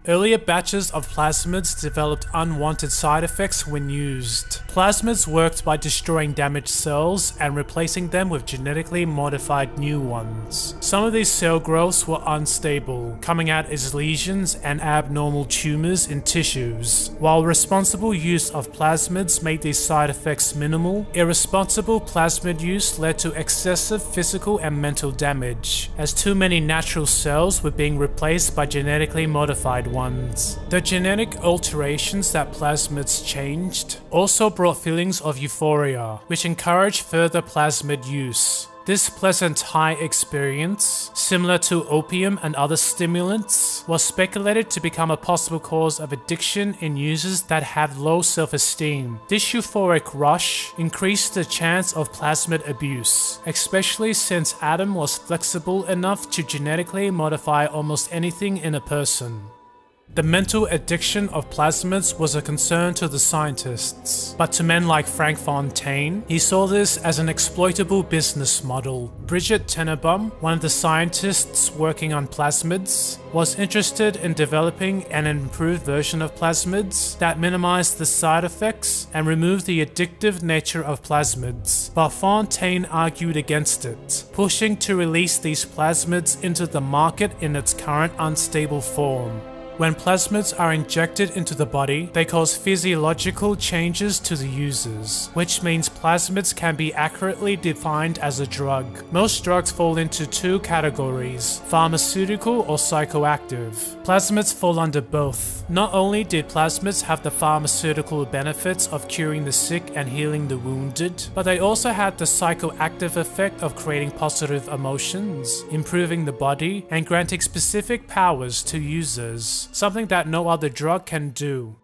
Earlier batches of plasmids developed unwanted side effects when used. Plasmids worked by destroying damaged cells and replacing them with genetically modified new ones. Some of these cell growths were unstable, coming out as lesions and abnormal tumors in tissues. While responsible use of plasmids made these side effects minimal, irresponsible plasmid use led to excessive physical and mental damage, as too many natural cells were being replaced by genetically modified ones. The genetic alterations that plasmids changed also brought feelings of euphoria, which encouraged further plasmid use. This pleasant high experience, similar to opium and other stimulants, was speculated to become a possible cause of addiction in users that had low self-esteem. This euphoric rush increased the chance of plasmid abuse, especially since Adam was flexible enough to genetically modify almost anything in a person. The mental addiction of plasmids was a concern to the scientists, but to men like Frank Fontaine, he saw this as an exploitable business model. Bridget Tenenbaum, one of the scientists working on plasmids, was interested in developing an improved version of plasmids that minimized the side effects and removed the addictive nature of plasmids, but Fontaine argued against it, pushing to release these plasmids into the market in its current unstable form. When plasmids are injected into the body, they cause physiological changes to the users, which means plasmids can be accurately defined as a drug. Most drugs fall into two categories, pharmaceutical or psychoactive. Plasmids fall under both. Not only did plasmids have the pharmaceutical benefits of curing the sick and healing the wounded, but they also had the psychoactive effect of creating positive emotions, improving the body, and granting specific powers to users. Something that no other drug can do.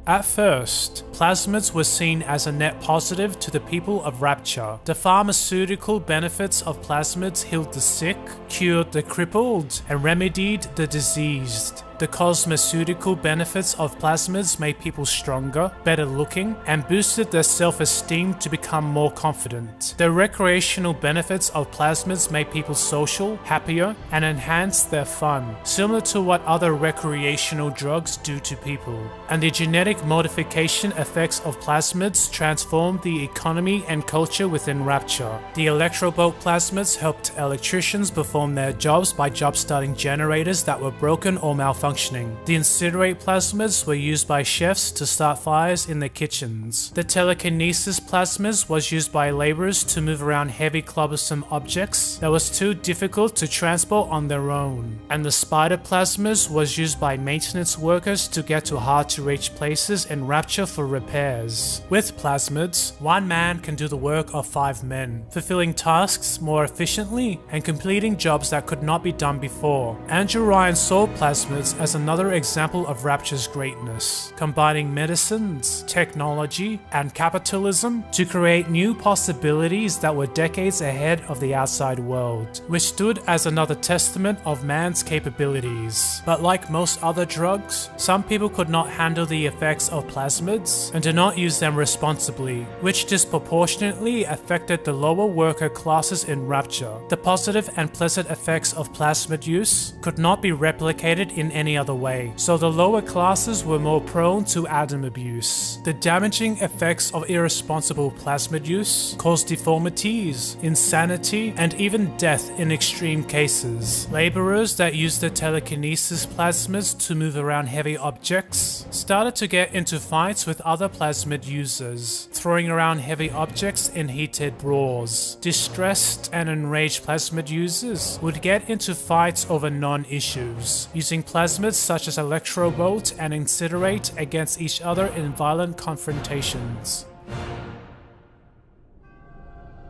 At first, plasmids were seen as a net positive to the people of Rapture. The pharmaceutical benefits of plasmids healed the sick, cured the crippled, and remedied the diseased. The cosmeceutical benefits of plasmids made people stronger, better looking, and boosted their self-esteem to become more confident. The recreational benefits of plasmids made people social, happier, and enhanced their fun, similar to what other recreational drugs do to people. And the genetic modification effects of plasmids transformed the economy and culture within Rapture. The electrobolt plasmids helped electricians perform their jobs by jump-starting generators that were broken or malfunctioning. functioning. The incinerate plasmids were used by chefs to start fires in their kitchens. The telekinesis plasmids was used by laborers to move around heavy cumbersome objects that was too difficult to transport on their own. And the spider plasmids was used by maintenance workers to get to hard to reach places in Rapture for repairs. With plasmids, one man can do the work of 5 men, fulfilling tasks more efficiently and completing jobs that could not be done before. Andrew Ryan saw plasmids as another example of Rapture's greatness, combining medicines, technology, and capitalism to create new possibilities that were decades ahead of the outside world, which stood as another testament of man's capabilities. But like most other drugs, some people could not handle the effects of plasmids and did not use them responsibly, which disproportionately affected the lower worker classes in Rapture. The positive and pleasant effects of plasmid use could not be replicated in any other way, so the lower classes were more prone to Adam abuse. The damaging effects of irresponsible plasmid use caused deformities, insanity, and even death in extreme cases. Laborers that used the telekinesis plasmids to move around heavy objects started to get into fights with other plasmid users, throwing around heavy objects in heated brawls. Distressed and enraged plasmid users would get into fights over non-issues, using plasmids such as electrobolt and incinerate against each other in violent confrontations.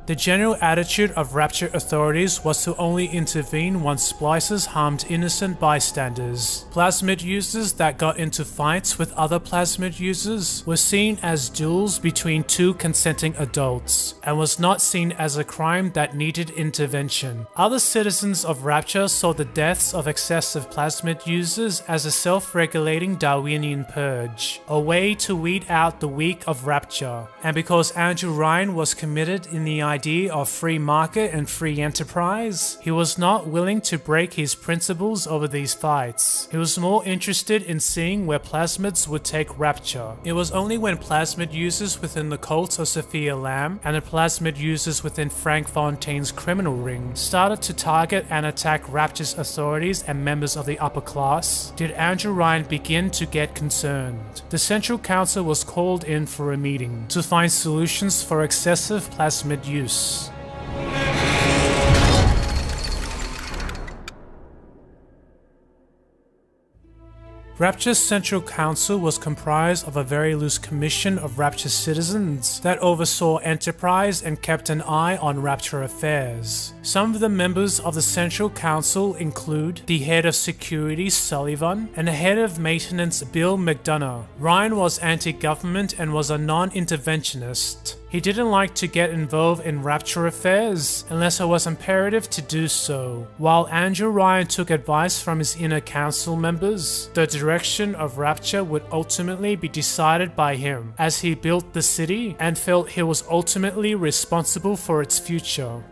The general attitude of Rapture authorities was to only intervene once splicers harmed innocent bystanders. Plasmid users that got into fights with other plasmid users were seen as duels between 2 consenting adults, and was not seen as a crime that needed intervention. Other citizens of Rapture saw the deaths of excessive plasmid users as a self-regulating Darwinian purge, a way to weed out the weak of Rapture. And because Andrew Ryan was committed in the idea of free market and free enterprise, he was not willing to break his principles over these fights. He was more interested in seeing where plasmids would take Rapture. It was only when plasmid users within the cult of Sophia Lamb and the plasmid users within Frank Fontaine's criminal ring started to target and attack Rapture's authorities and members of the upper class did Andrew Ryan begin to get concerned. The Central Council was called in for a meeting to find solutions for excessive plasmid use. Rapture's Central Council was comprised of a very loose commission of Rapture citizens that oversaw enterprise and kept an eye on Rapture affairs. Some of the members of the Central Council include the head of security Sullivan and the head of maintenance Bill McDonough. Ryan was anti-government and was a non-interventionist. He didn't like to get involved in Rapture affairs unless it was imperative to do so. While Andrew Ryan took advice from his inner council members, the direction of Rapture would ultimately be decided by him, as he built the city and felt he was ultimately responsible for its future.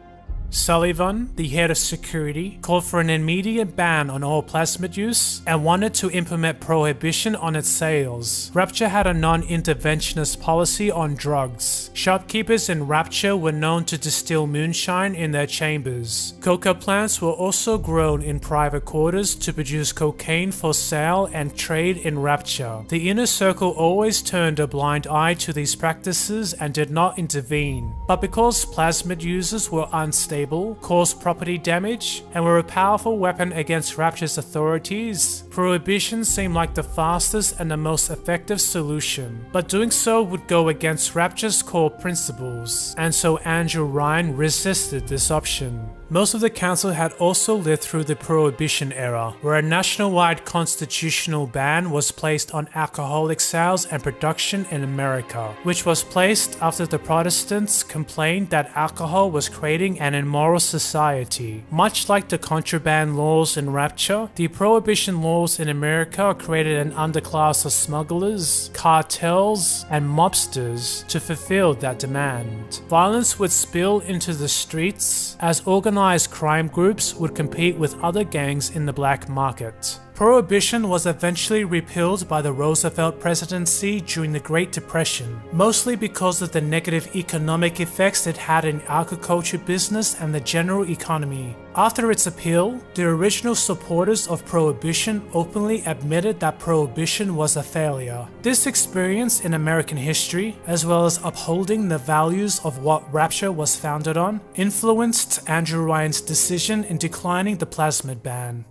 Sullivan, the head of security, called for an immediate ban on all plasmid use and wanted to implement prohibition on its sales. Rapture had a non-interventionist policy on drugs. Shopkeepers in Rapture were known to distill moonshine in their chambers. Coca plants were also grown in private quarters to produce cocaine for sale and trade in Rapture. The inner circle always turned a blind eye to these practices and did not intervene. But because plasmid users were unstable, caused property damage, and were a powerful weapon against Rapture's authorities, prohibition seemed like the fastest and the most effective solution. But doing so would go against Rapture's core principles, and so Andrew Ryan resisted this option. Most of the council had also lived through the Prohibition era, where a nationwide constitutional ban was placed on alcoholic sales and production in America, which was placed after the Protestants complained that alcohol was creating an immoral society. Much like the contraband laws in Rapture, the Prohibition laws in America created an underclass of smugglers, cartels, and mobsters to fulfill that demand. Violence would spill into the streets as organized crime groups would compete with other gangs in the black market. Prohibition was eventually repealed by the Roosevelt presidency during the Great Depression, mostly because of the negative economic effects it had in agriculture business and the general economy. After its appeal, the original supporters of Prohibition openly admitted that Prohibition was a failure. This experience in American history, as well as upholding the values of what Rapture was founded on, influenced Andrew Ryan's decision in declining the plasmid ban.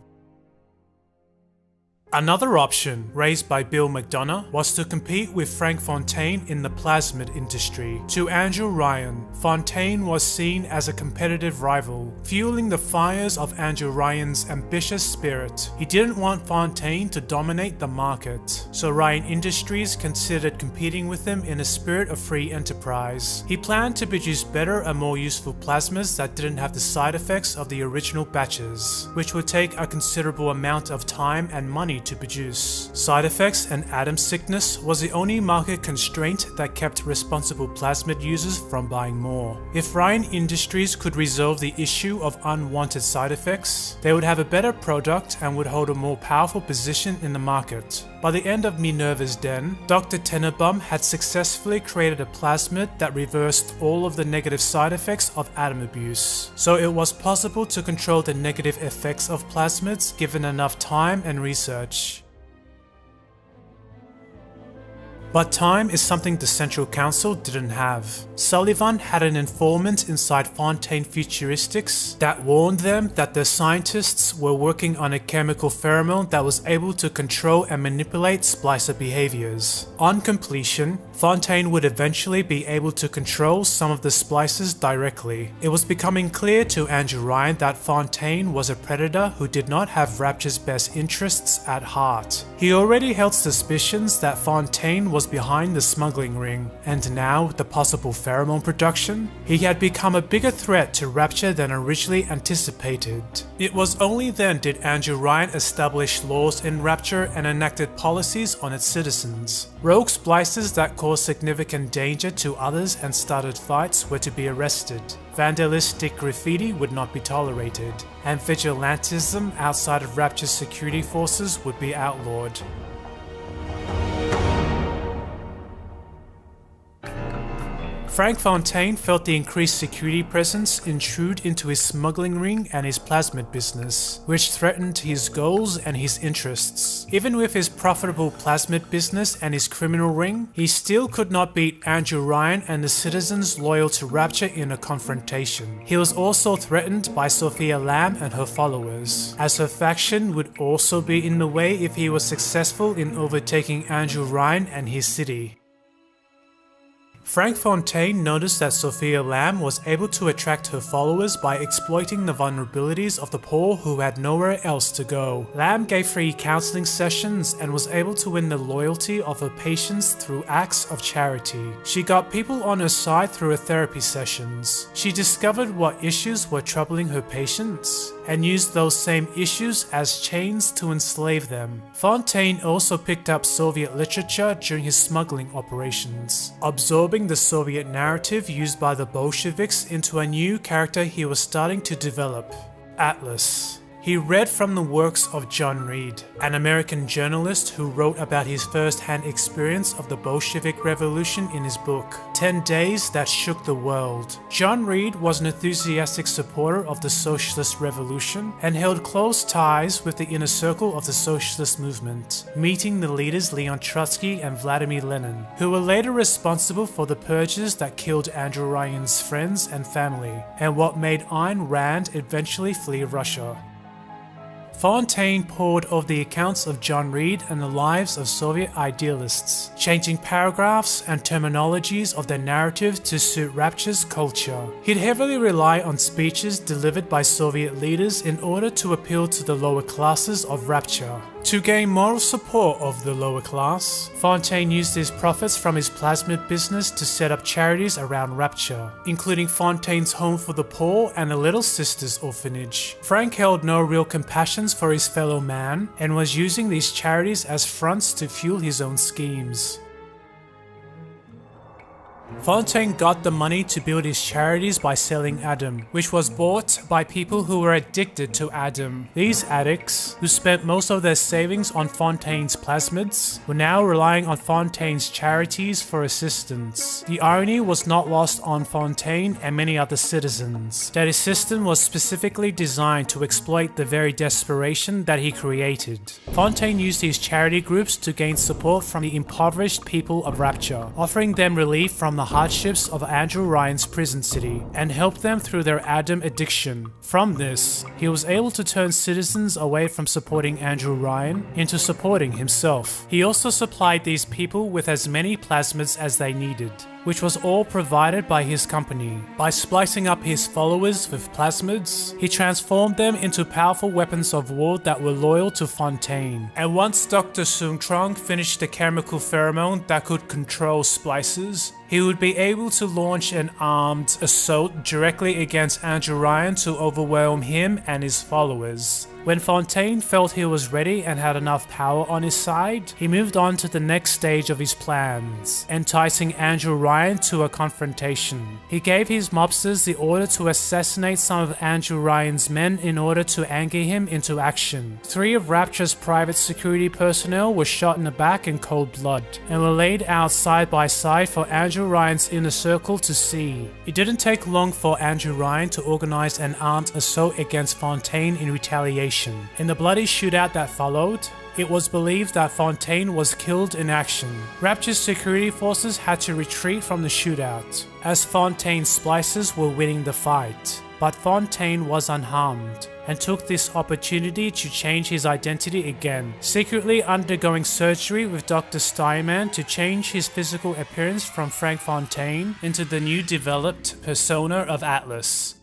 Another option, raised by Bill McDonough, was to compete with Frank Fontaine in the plasmid industry. To Andrew Ryan, Fontaine was seen as a competitive rival, fueling the fires of Andrew Ryan's ambitious spirit. He didn't want Fontaine to dominate the market, so Ryan Industries considered competing with him in a spirit of free enterprise. He planned to produce better and more useful plasmids that didn't have the side effects of the original batches, which would take a considerable amount of time and money to produce. Side effects and atom sickness was the only market constraint that kept responsible plasmid users from buying more. If Ryan Industries could resolve the issue of unwanted side effects, they would have a better product and would hold a more powerful position in the market. By the end of Minerva's Den, Dr. Tenenbaum had successfully created a plasmid that reversed all of the negative side effects of atom abuse. So it was possible to control the negative effects of plasmids given enough time and research. But time is something the Central Council didn't have. Sullivan had an informant inside Fontaine Futuristics that warned them that their scientists were working on a chemical pheromone that was able to control and manipulate splicer behaviors. On completion, Fontaine would eventually be able to control some of the splicers directly. It was becoming clear to Andrew Ryan that Fontaine was a predator who did not have Rapture's best interests at heart. He already held suspicions that Fontaine was behind the smuggling ring, and now the possible pheromone production. He had become a bigger threat to Rapture than originally anticipated. It was only then did Andrew Ryan establish laws in Rapture and enacted policies on its citizens. Rogue splicers that caused significant danger to others and started fights were to be arrested. Vandalistic graffiti would not be tolerated, and vigilantism outside of Rapture's security forces would be outlawed. Frank Fontaine felt the increased security presence intrude into his smuggling ring and his plasmid business, which threatened his goals and his interests. Even with his profitable plasmid business and his criminal ring, he still could not beat Andrew Ryan and the citizens loyal to Rapture in a confrontation. He was also threatened by Sophia Lamb and her followers, as her faction would also be in the way if he was successful in overtaking Andrew Ryan and his city. Frank Fontaine noticed that Sophia Lamb was able to attract her followers by exploiting the vulnerabilities of the poor who had nowhere else to go. Lamb gave free counseling sessions and was able to win the loyalty of her patients through acts of charity. She got people on her side through her therapy sessions. She discovered what issues were troubling her patients and used those same issues as chains to enslave them. Fontaine also picked up Soviet literature during his smuggling operations, absorbing the Soviet narrative used by the Bolsheviks into a new character he was starting to develop, Atlas. He read from the works of John Reed, an American journalist who wrote about his first-hand experience of the Bolshevik Revolution in his book, 10 Days That Shook the World. John Reed was an enthusiastic supporter of the Socialist Revolution and held close ties with the inner circle of the socialist movement, meeting the leaders Leon Trotsky and Vladimir Lenin, who were later responsible for the purges that killed Andrew Ryan's friends and family, and what made Ayn Rand eventually flee Russia. Fontaine pored over the accounts of John Reed and the lives of Soviet idealists, changing paragraphs and terminologies of their narrative to suit Rapture's culture. He'd heavily rely on speeches delivered by Soviet leaders in order to appeal to the lower classes of Rapture. To gain moral support of the lower class, Fontaine used his profits from his plasmid business to set up charities around Rapture, including Fontaine's Home for the Poor and the Little Sisters Orphanage. Frank held no real compassion for his fellow man and was using these charities as fronts to fuel his own schemes. Fontaine got the money to build his charities by selling Adam, which was bought by people who were addicted to Adam. These addicts, who spent most of their savings on Fontaine's plasmids, were now relying on Fontaine's charities for assistance. The irony was not lost on Fontaine and many other citizens, that his system was specifically designed to exploit the very desperation that he created. Fontaine used his charity groups to gain support from the impoverished people of Rapture, offering them relief from the hardships of Andrew Ryan's prison city, and helped them through their Adam addiction. From this, he was able to turn citizens away from supporting Andrew Ryan into supporting himself. He also supplied these people with as many plasmids as they needed, which was all provided by his company. By splicing up his followers with plasmids, he transformed them into powerful weapons of war that were loyal to Fontaine. And once Dr. Sung Trong finished the chemical pheromone that could control splices, he would be able to launch an armed assault directly against Andrew Ryan to overwhelm him and his followers. When Fontaine felt he was ready and had enough power on his side, he moved on to the next stage of his plans, enticing Andrew Ryan to a confrontation. He gave his mobsters the order to assassinate some of Andrew Ryan's men in order to anger him into action. 3 of Rapture's private security personnel were shot in the back in cold blood, and were laid out side by side for Andrew Ryan's inner circle to see. It didn't take long for Andrew Ryan to organize an armed assault against Fontaine in retaliation. In the bloody shootout that followed, it was believed that Fontaine was killed in action. Rapture's security forces had to retreat from the shootout, as Fontaine's splicers were winning the fight. But Fontaine was unharmed, and took this opportunity to change his identity again, secretly undergoing surgery with Dr. Steinman to change his physical appearance from Frank Fontaine into the new developed persona of Atlas.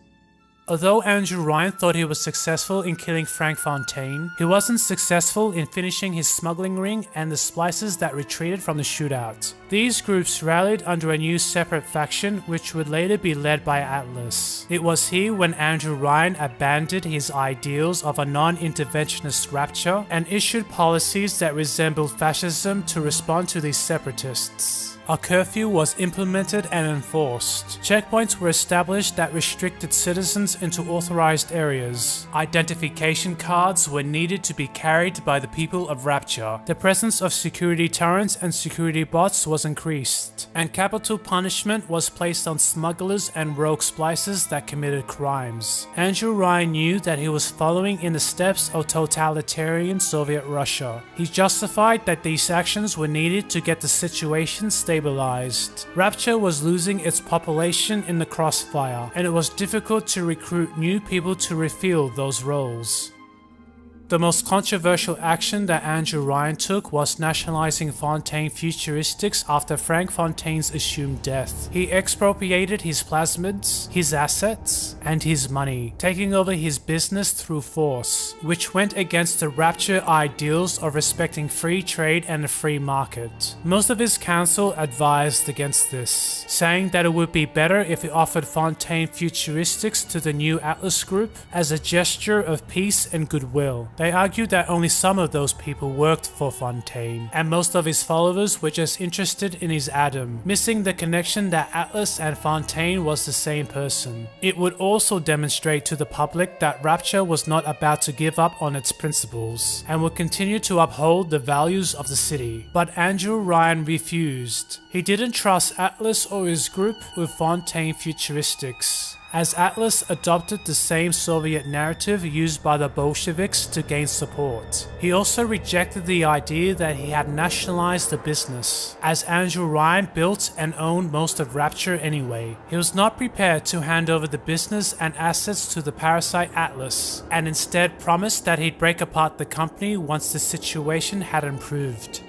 Although Andrew Ryan thought he was successful in killing Frank Fontaine, he wasn't successful in finishing his smuggling ring and the splicers that retreated from the shootout. These groups rallied under a new separate faction which would later be led by Atlas. It was here when Andrew Ryan abandoned his ideals of a non-interventionist Rapture and issued policies that resembled fascism to respond to these separatists. A curfew was implemented and enforced. Checkpoints were established that restricted citizens into authorized areas. Identification cards were needed to be carried by the people of Rapture. The presence of security turrets and security bots was increased, and capital punishment was placed on smugglers and rogue splicers that committed crimes. Andrew Ryan knew that he was following in the steps of totalitarian Soviet Russia. He justified that these actions were needed to get the situation stabilized. Rapture was losing its population in the crossfire, and it was difficult to recruit new people to refill those roles. The most controversial action that Andrew Ryan took was nationalizing Fontaine Futuristics after Frank Fontaine's assumed death. He expropriated his plasmids, his assets, and his money, taking over his business through force, which went against the Rapture ideals of respecting free trade and a free market. Most of his council advised against this, saying that it would be better if he offered Fontaine Futuristics to the new Atlas Group as a gesture of peace and goodwill. They argued that only some of those people worked for Fontaine, and most of his followers were just interested in his Adam, missing the connection that Atlas and Fontaine was the same person. It would also demonstrate to the public that Rapture was not about to give up on its principles, and would continue to uphold the values of the city. But Andrew Ryan refused. He didn't trust Atlas or his group with Fontaine Futuristics, as Atlas adopted the same Soviet narrative used by the Bolsheviks to gain support. He also rejected the idea that he had nationalized the business, as Andrew Ryan built and owned most of Rapture anyway. He was not prepared to hand over the business and assets to the parasite Atlas, and instead promised that he'd break apart the company once the situation had improved.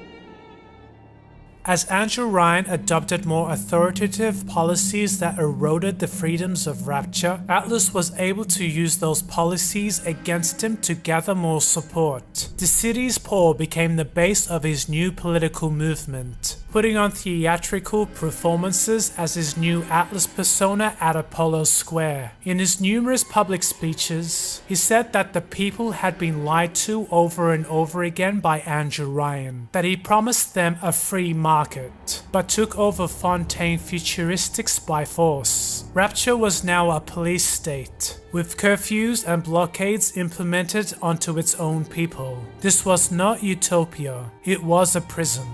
As Andrew Ryan adopted more authoritative policies that eroded the freedoms of Rapture, Atlas was able to use those policies against him to gather more support. The city's poor became the base of his new political movement. putting on theatrical performances as his new Atlas persona at Apollo Square. In his numerous public speeches, he said that the people had been lied to over and over again by Andrew Ryan, that he promised them a free market, but took over Fontaine Futuristics by force. Rapture was now a police state, with curfews and blockades implemented onto its own people. This was not utopia, it was a prison.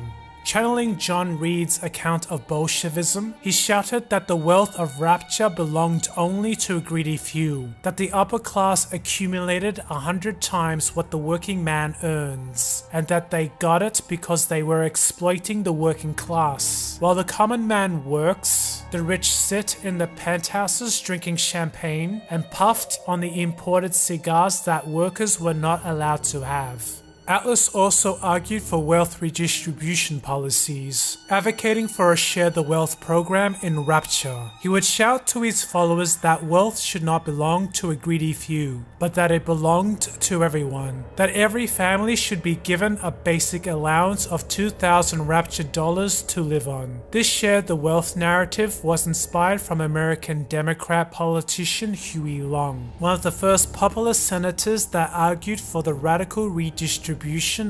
Channeling John Reed's account of Bolshevism, he shouted that the wealth of Rapture belonged only to a greedy few, that the upper class accumulated 100 times what the working man earns, and that they got it because they were exploiting the working class. While the common man works, the rich sit in the penthouses drinking champagne and puffed on the imported cigars that workers were not allowed to have. Atlas also argued for wealth redistribution policies, advocating for a Share the Wealth program in Rapture. He would shout to his followers that wealth should not belong to a greedy few, but that it belonged to everyone, that every family should be given a basic allowance of $2,000 Rapture dollars to live on. This Share the Wealth narrative was inspired from American Democrat politician Huey Long, one of the first popular senators that argued for the radical redistribution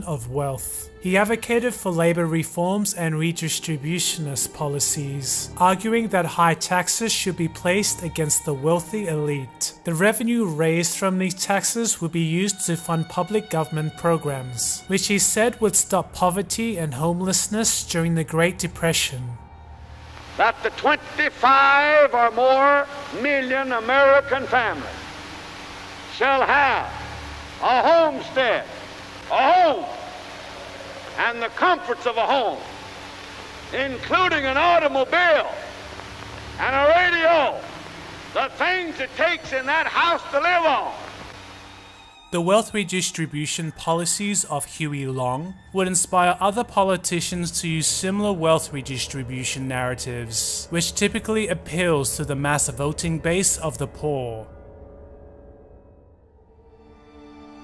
of wealth. He advocated for labor reforms and redistributionist policies, arguing that high taxes should be placed against the wealthy elite. The revenue raised from these taxes would be used to fund public government programs, which he said would stop poverty and homelessness during the Great Depression. That the 25 or more million American families shall have a homestead, a home, and the comforts of a home, including an automobile and a radio, the things it takes in that house to live on. The wealth redistribution policies of Huey Long would inspire other politicians to use similar wealth redistribution narratives, which typically appeals to the mass voting base of the poor.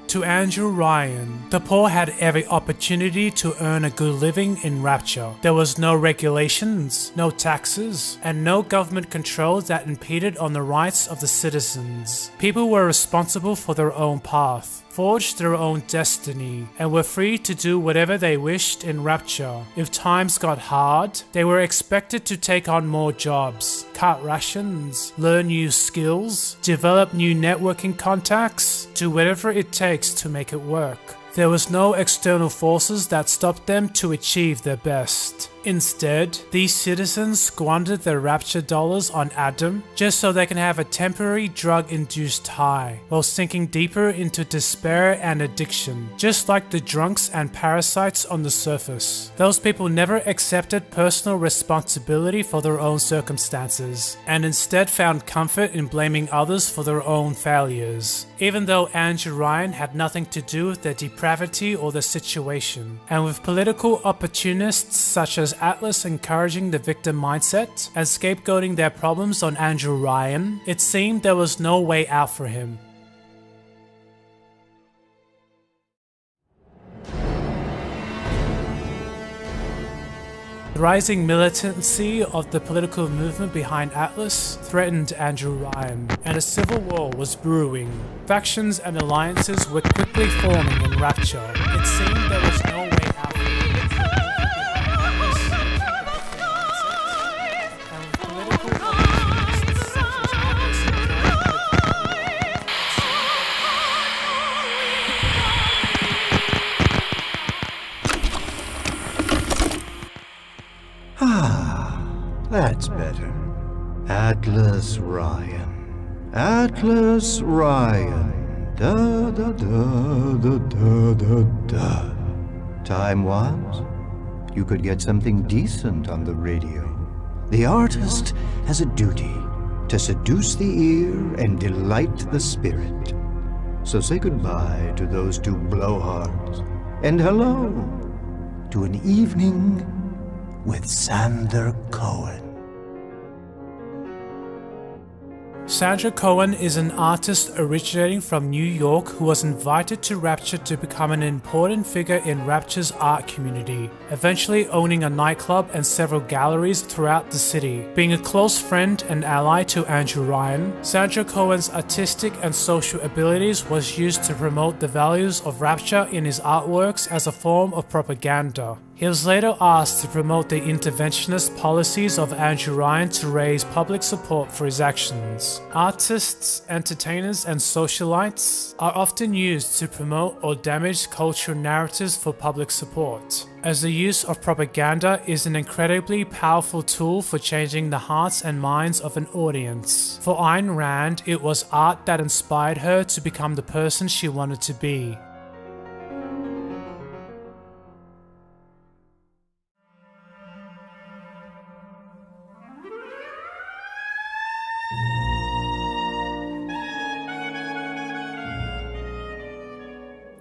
To Andrew Ryan, the poor had every opportunity to earn a good living in Rapture. There was no regulations, no taxes, and no government control that impeded on the rights of the citizens. People were responsible for their own path, forged their own destiny, and were free to do whatever they wished in Rapture. If times got hard, they were expected to take on more jobs, cut rations, learn new skills, develop new networking contacts, do whatever it takes to make it work. There was no external forces that stopped them to achieve their best. Instead, these citizens squandered their Rapture dollars on Adam just so they can have a temporary drug-induced high, while sinking deeper into despair and addiction, just like the drunks and parasites on the surface. Those people never accepted personal responsibility for their own circumstances, and instead found comfort in blaming others for their own failures, even though Andrew Ryan had nothing to do with their depravity or the situation. And with political opportunists such as Atlas encouraging the victim mindset and scapegoating their problems on Andrew Ryan, it seemed there was no way out for him. The rising militancy of the political movement behind Atlas threatened Andrew Ryan, and a civil war was brewing. Factions and alliances were quickly forming in Rapture. It seemed there was no way out for him. That's better. Atlas Ryan. Atlas Ryan. Da da da da da da da. Time was, you could get something decent on the radio. The artist has a duty to seduce the ear and delight the spirit. So say goodbye to those two blowhards, and hello to an evening with Sander Cohen. Sandra Cohen is an artist originating from New York who was invited to Rapture to become an important figure in Rapture's art community, eventually owning a nightclub and several galleries throughout the city. Being a close friend and ally to Andrew Ryan, Sandra Cohen's artistic and social abilities was used to promote the values of Rapture in his artworks as a form of propaganda. He was later asked to promote the interventionist policies of Andrew Ryan to raise public support for his actions. Artists, entertainers, and socialites are often used to promote or damage cultural narratives for public support, as the use of propaganda is an incredibly powerful tool for changing the hearts and minds of an audience. For Ayn Rand, it was art that inspired her to become the person she wanted to be.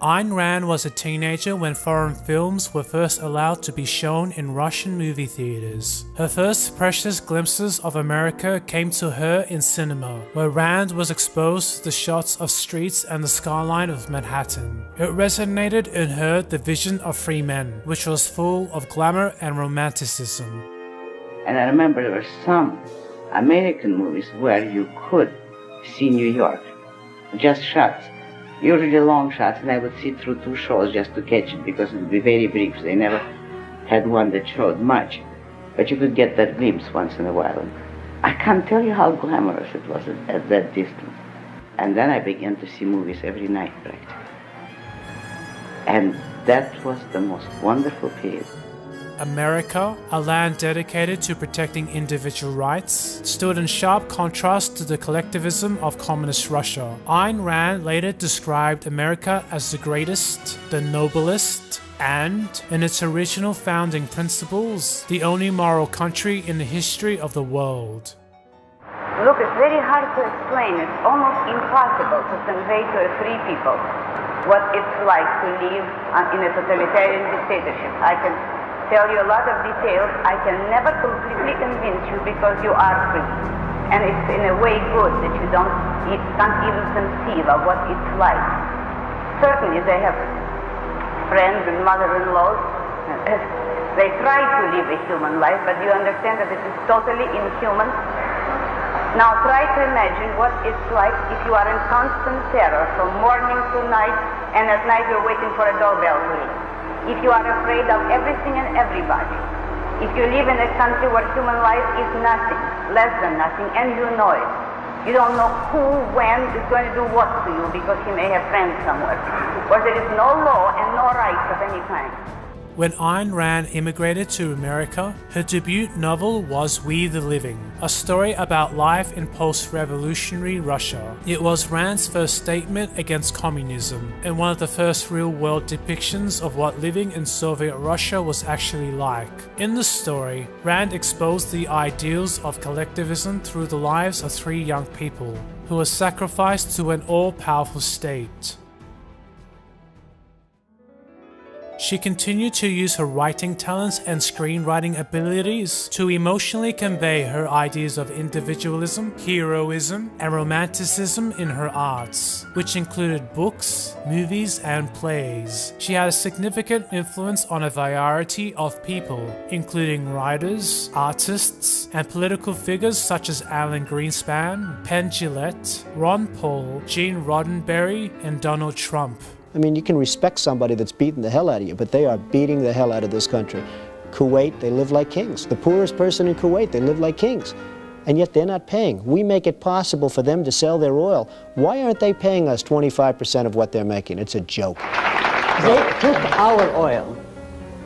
Ayn Rand was a teenager when foreign films were first allowed to be shown in Russian movie theaters. Her first precious glimpses of America came to her in cinema, where Rand was exposed to the shots of streets and the skyline of Manhattan. It resonated in her the vision of free men, which was full of glamour and romanticism. And I remember there were some American movies where you could see New York, just shots. Usually long shots, and I would sit through 2 shows just to catch it because it would be very brief. They never had one that showed much, but you could get that glimpse once in a while. And I can't tell you how glamorous it was at that distance. And then I began to see movies every night practically. And that was the most wonderful period. America, a land dedicated to protecting individual rights, stood in sharp contrast to the collectivism of communist Russia. Ayn Rand later described America as the greatest, the noblest, and, in its original founding principles, the only moral country in the history of the world. Look, it's very hard to explain. It's almost impossible to convey to a free people what it's like to live in a totalitarian dictatorship. I can tell you a lot of details. I can never completely convince you because you are free. And it's in a way good that you can't even conceive of what it's like. Certainly they have friends and mother-in-laws. They try to live a human life, but you understand that it is totally inhuman. Now try to imagine what it's like if you are in constant terror from morning to night, and at night you're waiting for a doorbell to ring. If you are afraid of everything and everybody, if you live in a country where human life is nothing, less than nothing, and you know it, you don't know who, when is going to do what to you because he may have friends somewhere, where there is no law and no rights of any kind. When Ayn Rand immigrated to America, her debut novel was We the Living, a story about life in post-revolutionary Russia. It was Rand's first statement against communism, and one of the first real-world depictions of what living in Soviet Russia was actually like. In the story, Rand exposed the ideals of collectivism through the lives of 3 young people, who were sacrificed to an all-powerful state. She continued to use her writing talents and screenwriting abilities to emotionally convey her ideas of individualism, heroism, and romanticism in her arts, which included books, movies, and plays. She had a significant influence on a variety of people, including writers, artists, and political figures such as Alan Greenspan, Penn Jillette, Ron Paul, Gene Roddenberry, and Donald Trump. I mean, you can respect somebody that's beating the hell out of you, but they are beating the hell out of this country. Kuwait, they live like kings. The poorest person in Kuwait, they live like kings. And yet they're not paying. We make it possible for them to sell their oil. Why aren't they paying us 25% of what they're making? It's a joke. They took our oil.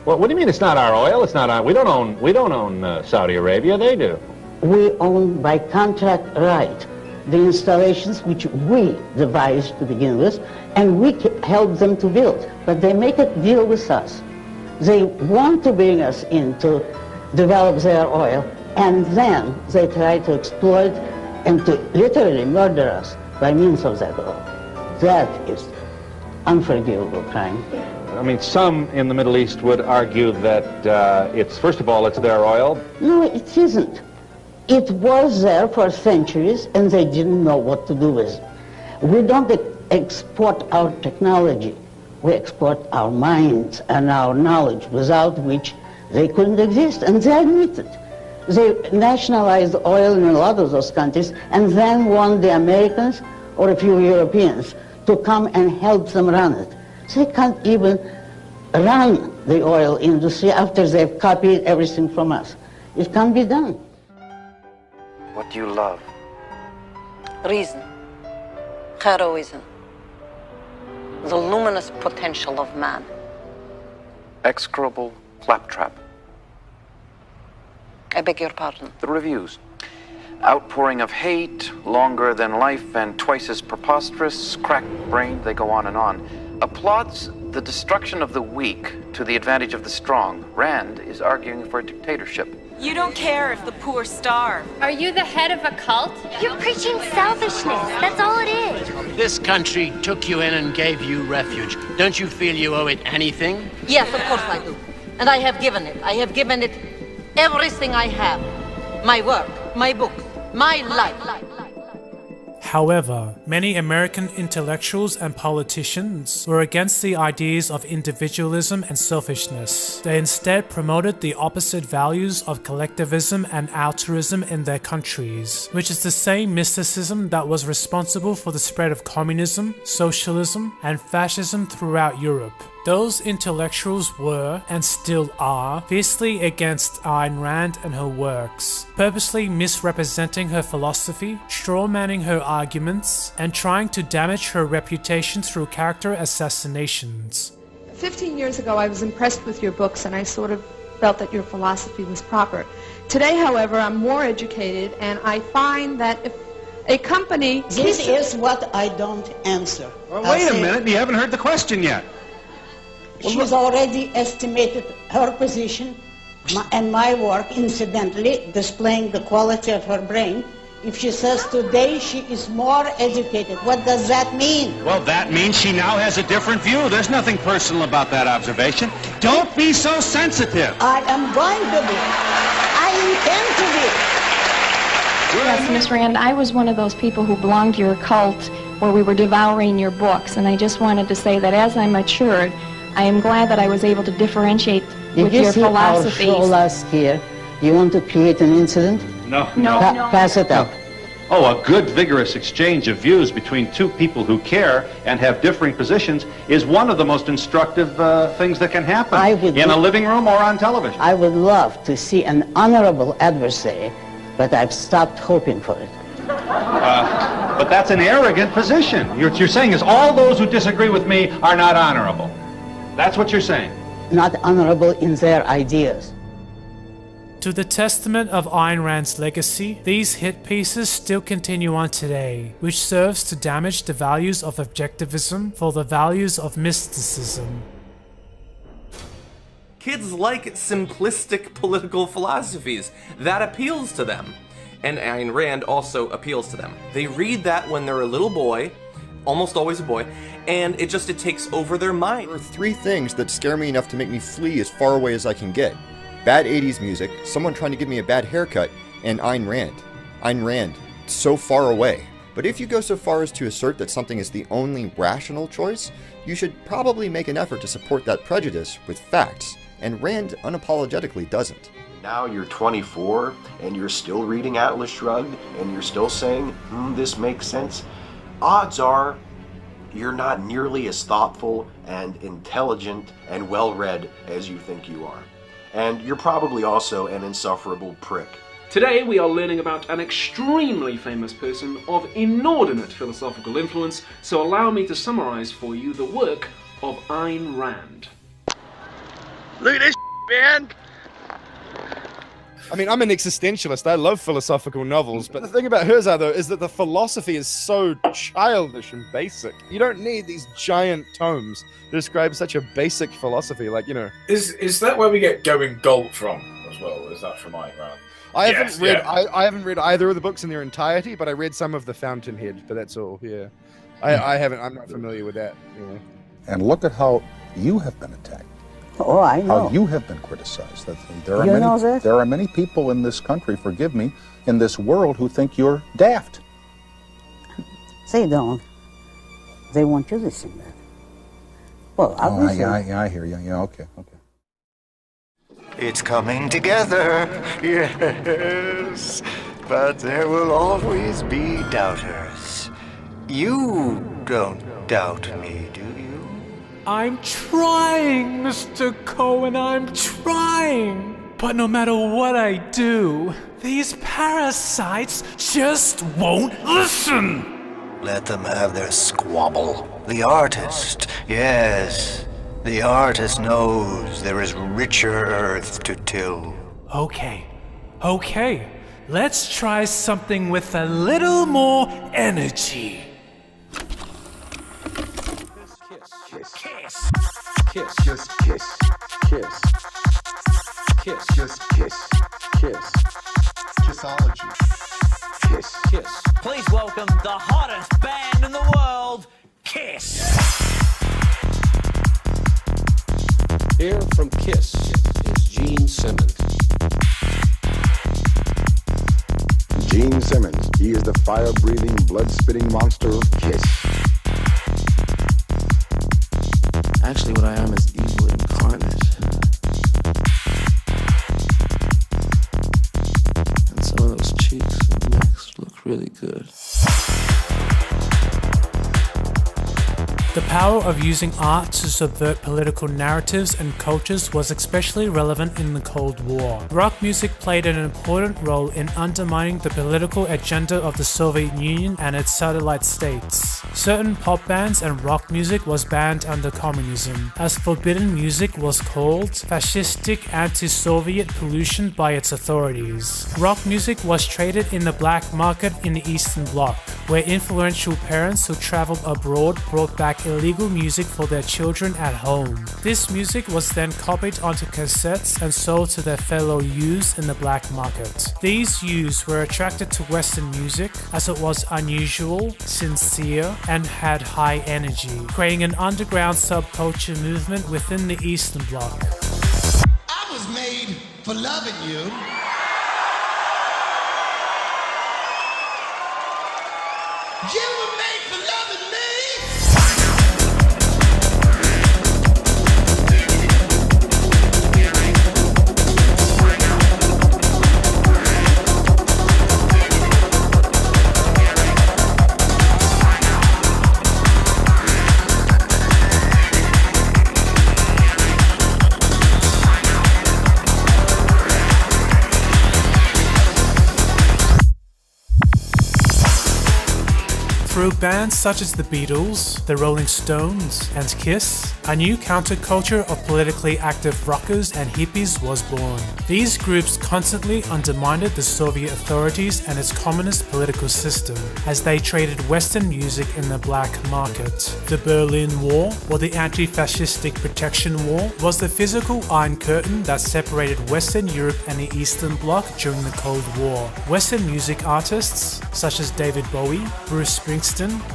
Well, what do you mean it's not our oil? It's not our, we don't own Saudi Arabia, they do. We own by contract right the installations which we devised to begin with, and we help them to build. But they make a deal with us. They want to bring us in to develop their oil, and then they try to exploit and to literally murder us by means of that oil. That is unforgivable crime. I mean, some in the Middle East would argue that it's, first of all, it's their oil. No, it isn't. It was there for centuries, and they didn't know what to do with it. We don't export our technology. We export our minds and our knowledge, without which they couldn't exist, and they admit it. They nationalized oil in a lot of those countries and then want the Americans or a few Europeans to come and help them run it. They can't even run the oil industry after they've copied everything from us. It can't be done. What do you love? Reason, heroism, the luminous potential of man. Execrable claptrap. I beg your pardon. The reviews. Outpouring of hate, longer than life and twice as preposterous, crack-brained, they go on and on. Applauds the destruction of the weak to the advantage of the strong. Rand is arguing for a dictatorship. You don't care if the poor starve. Are you the head of a cult? You're preaching selfishness. That's all it is. This country took you in and gave you refuge. Don't you feel you owe it anything? Yes, of course I do. And I have given it. I have given it everything I have. My work, my books, my life. However, many American intellectuals and politicians were against the ideas of individualism and selfishness. They instead promoted the opposite values of collectivism and altruism in their countries, which is the same mysticism that was responsible for the spread of communism, socialism, and fascism throughout Europe. Those intellectuals were, and still are, fiercely against Ayn Rand and her works, purposely misrepresenting her philosophy, strawmanning her arguments, and trying to damage her reputation through character assassinations. 15 years ago, I was impressed with your books, and I sort of felt that your philosophy was proper. Today, however, I'm more educated, and I find that if a company... This is what I don't answer. Well, wait a minute, you haven't heard the question yet. She's already estimated her position and my work, incidentally, displaying the quality of her brain. If she says today she is more educated, what does that mean? Well, that means she now has a different view. There's nothing personal about that observation. Don't be so sensitive. I am going to be. I intend to be. Yes, Miss Rand, I was one of those people who belonged to your cult where we were devouring your books, and I just wanted to say that as I matured, I am glad that I was able to differentiate with your philosophies. Did you see our show last year? You want to create an incident? No. Pass it up. Oh, a good, vigorous exchange of views between two people who care and have differing positions is one of the most instructive things that can happen in a living room or on television. I would love to see an honorable adversary, but I've stopped hoping for it. But that's an arrogant position. What you're saying is all those who disagree with me are not honorable. That's what you're saying. Not honorable in their ideas. To the testament of Ayn Rand's legacy, these hit pieces still continue on today, which serves to damage the values of objectivism for the values of mysticism. Kids like simplistic political philosophies. That appeals to them. And Ayn Rand also appeals to them. They read that when they're a little boy, almost always a boy, and it takes over their mind. There are three things that scare me enough to make me flee as far away as I can get. Bad 80s music, someone trying to give me a bad haircut, and Ayn Rand. Ayn Rand, so far away. But if you go so far as to assert that something is the only rational choice, you should probably make an effort to support that prejudice with facts, and Rand unapologetically doesn't. Now you're 24, and you're still reading Atlas Shrugged, and you're still saying, this makes sense. Odds are you're not nearly as thoughtful and intelligent and well-read as you think you are. And you're probably also an insufferable prick. Today we are learning about an extremely famous person of inordinate philosophical influence, so allow me to summarize for you the work of Ayn Rand. Look at this, man! I mean, I'm an existentialist. I love philosophical novels, but the thing about hers, though, is that the philosophy is so childish and basic. You don't need these giant tomes to describe such a basic philosophy, like, you know. Is that where we get Going Gulp from, as well? Is that from Ayn Rand? I haven't read either of the books in their entirety, but I read some of The Fountainhead, but that's all, yeah. I'm not familiar with that, you know. And look at how you have been attacked. Oh, I know. How you have been criticized. There You know that? There are many people in this country, forgive me, in this world who think you're daft. They don't. They want you to sing that. Well, obviously. I hear you. Yeah, okay. It's coming together, yes. But there will always be doubters. You don't doubt me, do you? I'm trying, Mr. Cohen, I'm trying. But no matter what I do, these parasites just won't listen. Let them have their squabble. The artist, yes. The artist knows there is richer earth to till. Okay. Let's try something with a little more energy. Kiss. Just kiss. Kiss. Just kiss. Kiss. Kissology. Kiss. Please welcome the hottest band in the world, Kiss. Here from Kiss is Gene Simmons. Gene Simmons, he is the fire-breathing, blood-spitting monster of Kiss. Actually, what I am is evil incarnate. And some of those cheeks and necks look really good. The power of using art to subvert political narratives and cultures was especially relevant in the Cold War. Rock music played an important role in undermining the political agenda of the Soviet Union and its satellite states. Certain pop bands and rock music was banned under communism, as forbidden music was called fascistic anti-Soviet pollution by its authorities. Rock music was traded in the black market in the Eastern Bloc, where influential parents who traveled abroad brought back illegal music for their children at home. This music was then copied onto cassettes and sold to their fellow youths in the black market. These youths were attracted to Western music as it was unusual, sincere, and had high energy, creating an underground subculture movement within the Eastern Bloc. I was made for loving you. You were made for loving me. Through bands such as the Beatles, the Rolling Stones, and Kiss, a new counterculture of politically active rockers and hippies was born. These groups constantly undermined the Soviet authorities and its communist political system, as they traded Western music in the black market. The Berlin Wall, or the Anti-Fascistic Protection Wall, was the physical Iron Curtain that separated Western Europe and the Eastern Bloc during the Cold War. Western music artists, such as David Bowie, Bruce Springsteen,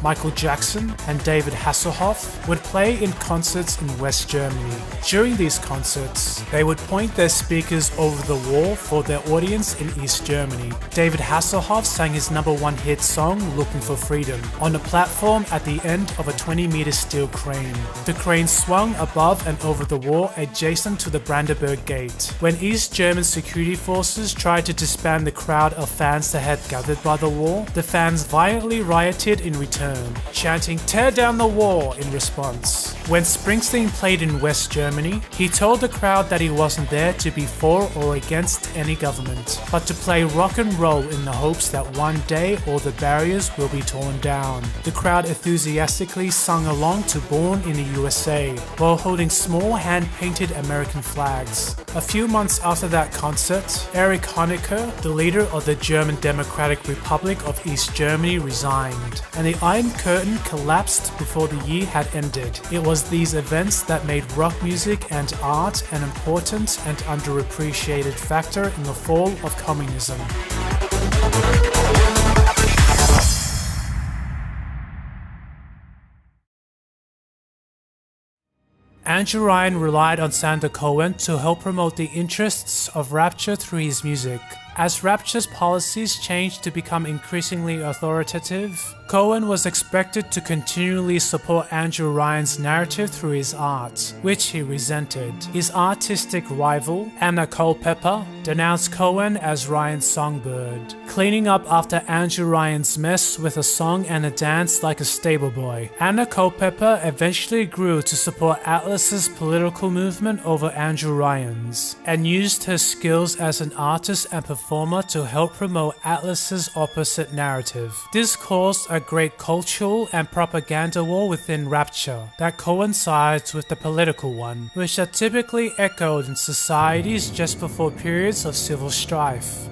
Michael Jackson, and David Hasselhoff would play in concerts in West Germany. During these concerts, they would point their speakers over the wall for their audience in East Germany. David Hasselhoff sang his #1 hit song, Looking for Freedom, on a platform at the end of a 20-meter steel crane. The crane swung above and over the wall adjacent to the Brandenburg Gate. When East German security forces tried to disband the crowd of fans that had gathered by the wall, the fans violently rioted in return, chanting "Tear down the wall" in response. When Springsteen played in West Germany, he told the crowd that he wasn't there to be for or against any government, but to play rock and roll in the hopes that one day all the barriers will be torn down. The crowd enthusiastically sung along to Born in the USA, while holding small hand-painted American flags. A few months after that concert, Erich Honecker, the leader of the German Democratic Republic of East Germany, resigned, and the Iron Curtain collapsed before the year had ended. It was these events that made rock music and art an important and underappreciated factor in the fall of communism. Andrew Ryan relied on Sander Cohen to help promote the interests of Rapture through his music. As Rapture's policies changed to become increasingly authoritative, Cohen was expected to continually support Andrew Ryan's narrative through his art, which he resented. His artistic rival, Anna Culpepper, denounced Cohen as Ryan's songbird, cleaning up after Andrew Ryan's mess with a song and a dance like a stable boy. Anna Culpepper eventually grew to support Atlas's political movement over Andrew Ryan's, and used her skills as an artist and performer to help promote Atlas's opposite narrative. This caused a great cultural and propaganda war within Rapture that coincides with the political one, which are typically echoed in societies just before periods of civil strife.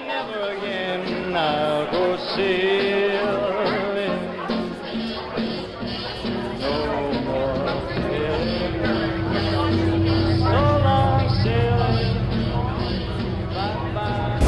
Never again I'll go sailing. No more sailing. So long sailing. Bye-bye.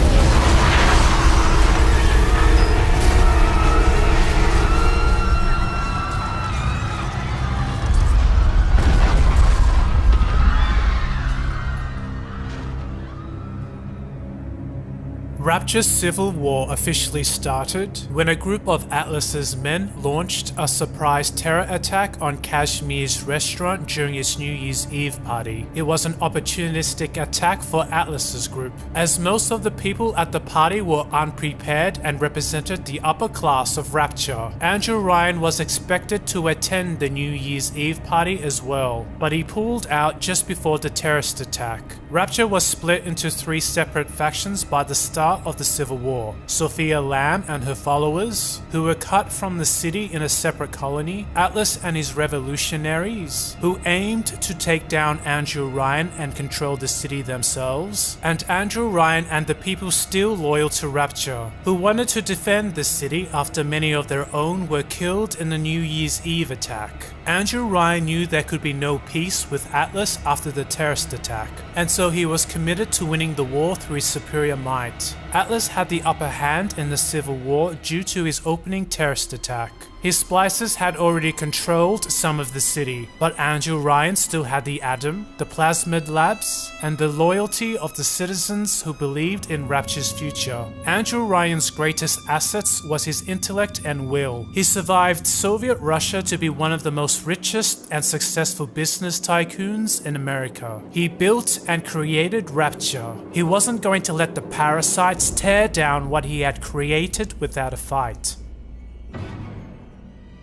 Rapture's civil war officially started when a group of Atlas's men launched a surprise terror attack on Kashmir's restaurant during its New Year's Eve party. It was an opportunistic attack for Atlas's group, as most of the people at the party were unprepared and represented the upper class of Rapture. Andrew Ryan was expected to attend the New Year's Eve party as well, but he pulled out just before the terrorist attack. Rapture was split into 3 separate factions by the start of the Civil War: Sophia Lamb and her followers, who were cut from the city in a separate colony; Atlas and his revolutionaries, who aimed to take down Andrew Ryan and control the city themselves; and Andrew Ryan and the people still loyal to Rapture, who wanted to defend the city after many of their own were killed in the New Year's Eve attack. Andrew Ryan knew there could be no peace with Atlas after the terrorist attack, and so he was committed to winning the war through his superior might. Atlas had the upper hand in the Civil War due to his opening terrorist attack. His splicers had already controlled some of the city, but Andrew Ryan still had the Atom, the Plasmid Labs, and the loyalty of the citizens who believed in Rapture's future. Andrew Ryan's greatest assets was his intellect and will. He survived Soviet Russia to be one of the most richest and successful business tycoons in America. He built and created Rapture. He wasn't going to let the parasites tear down what he had created without a fight.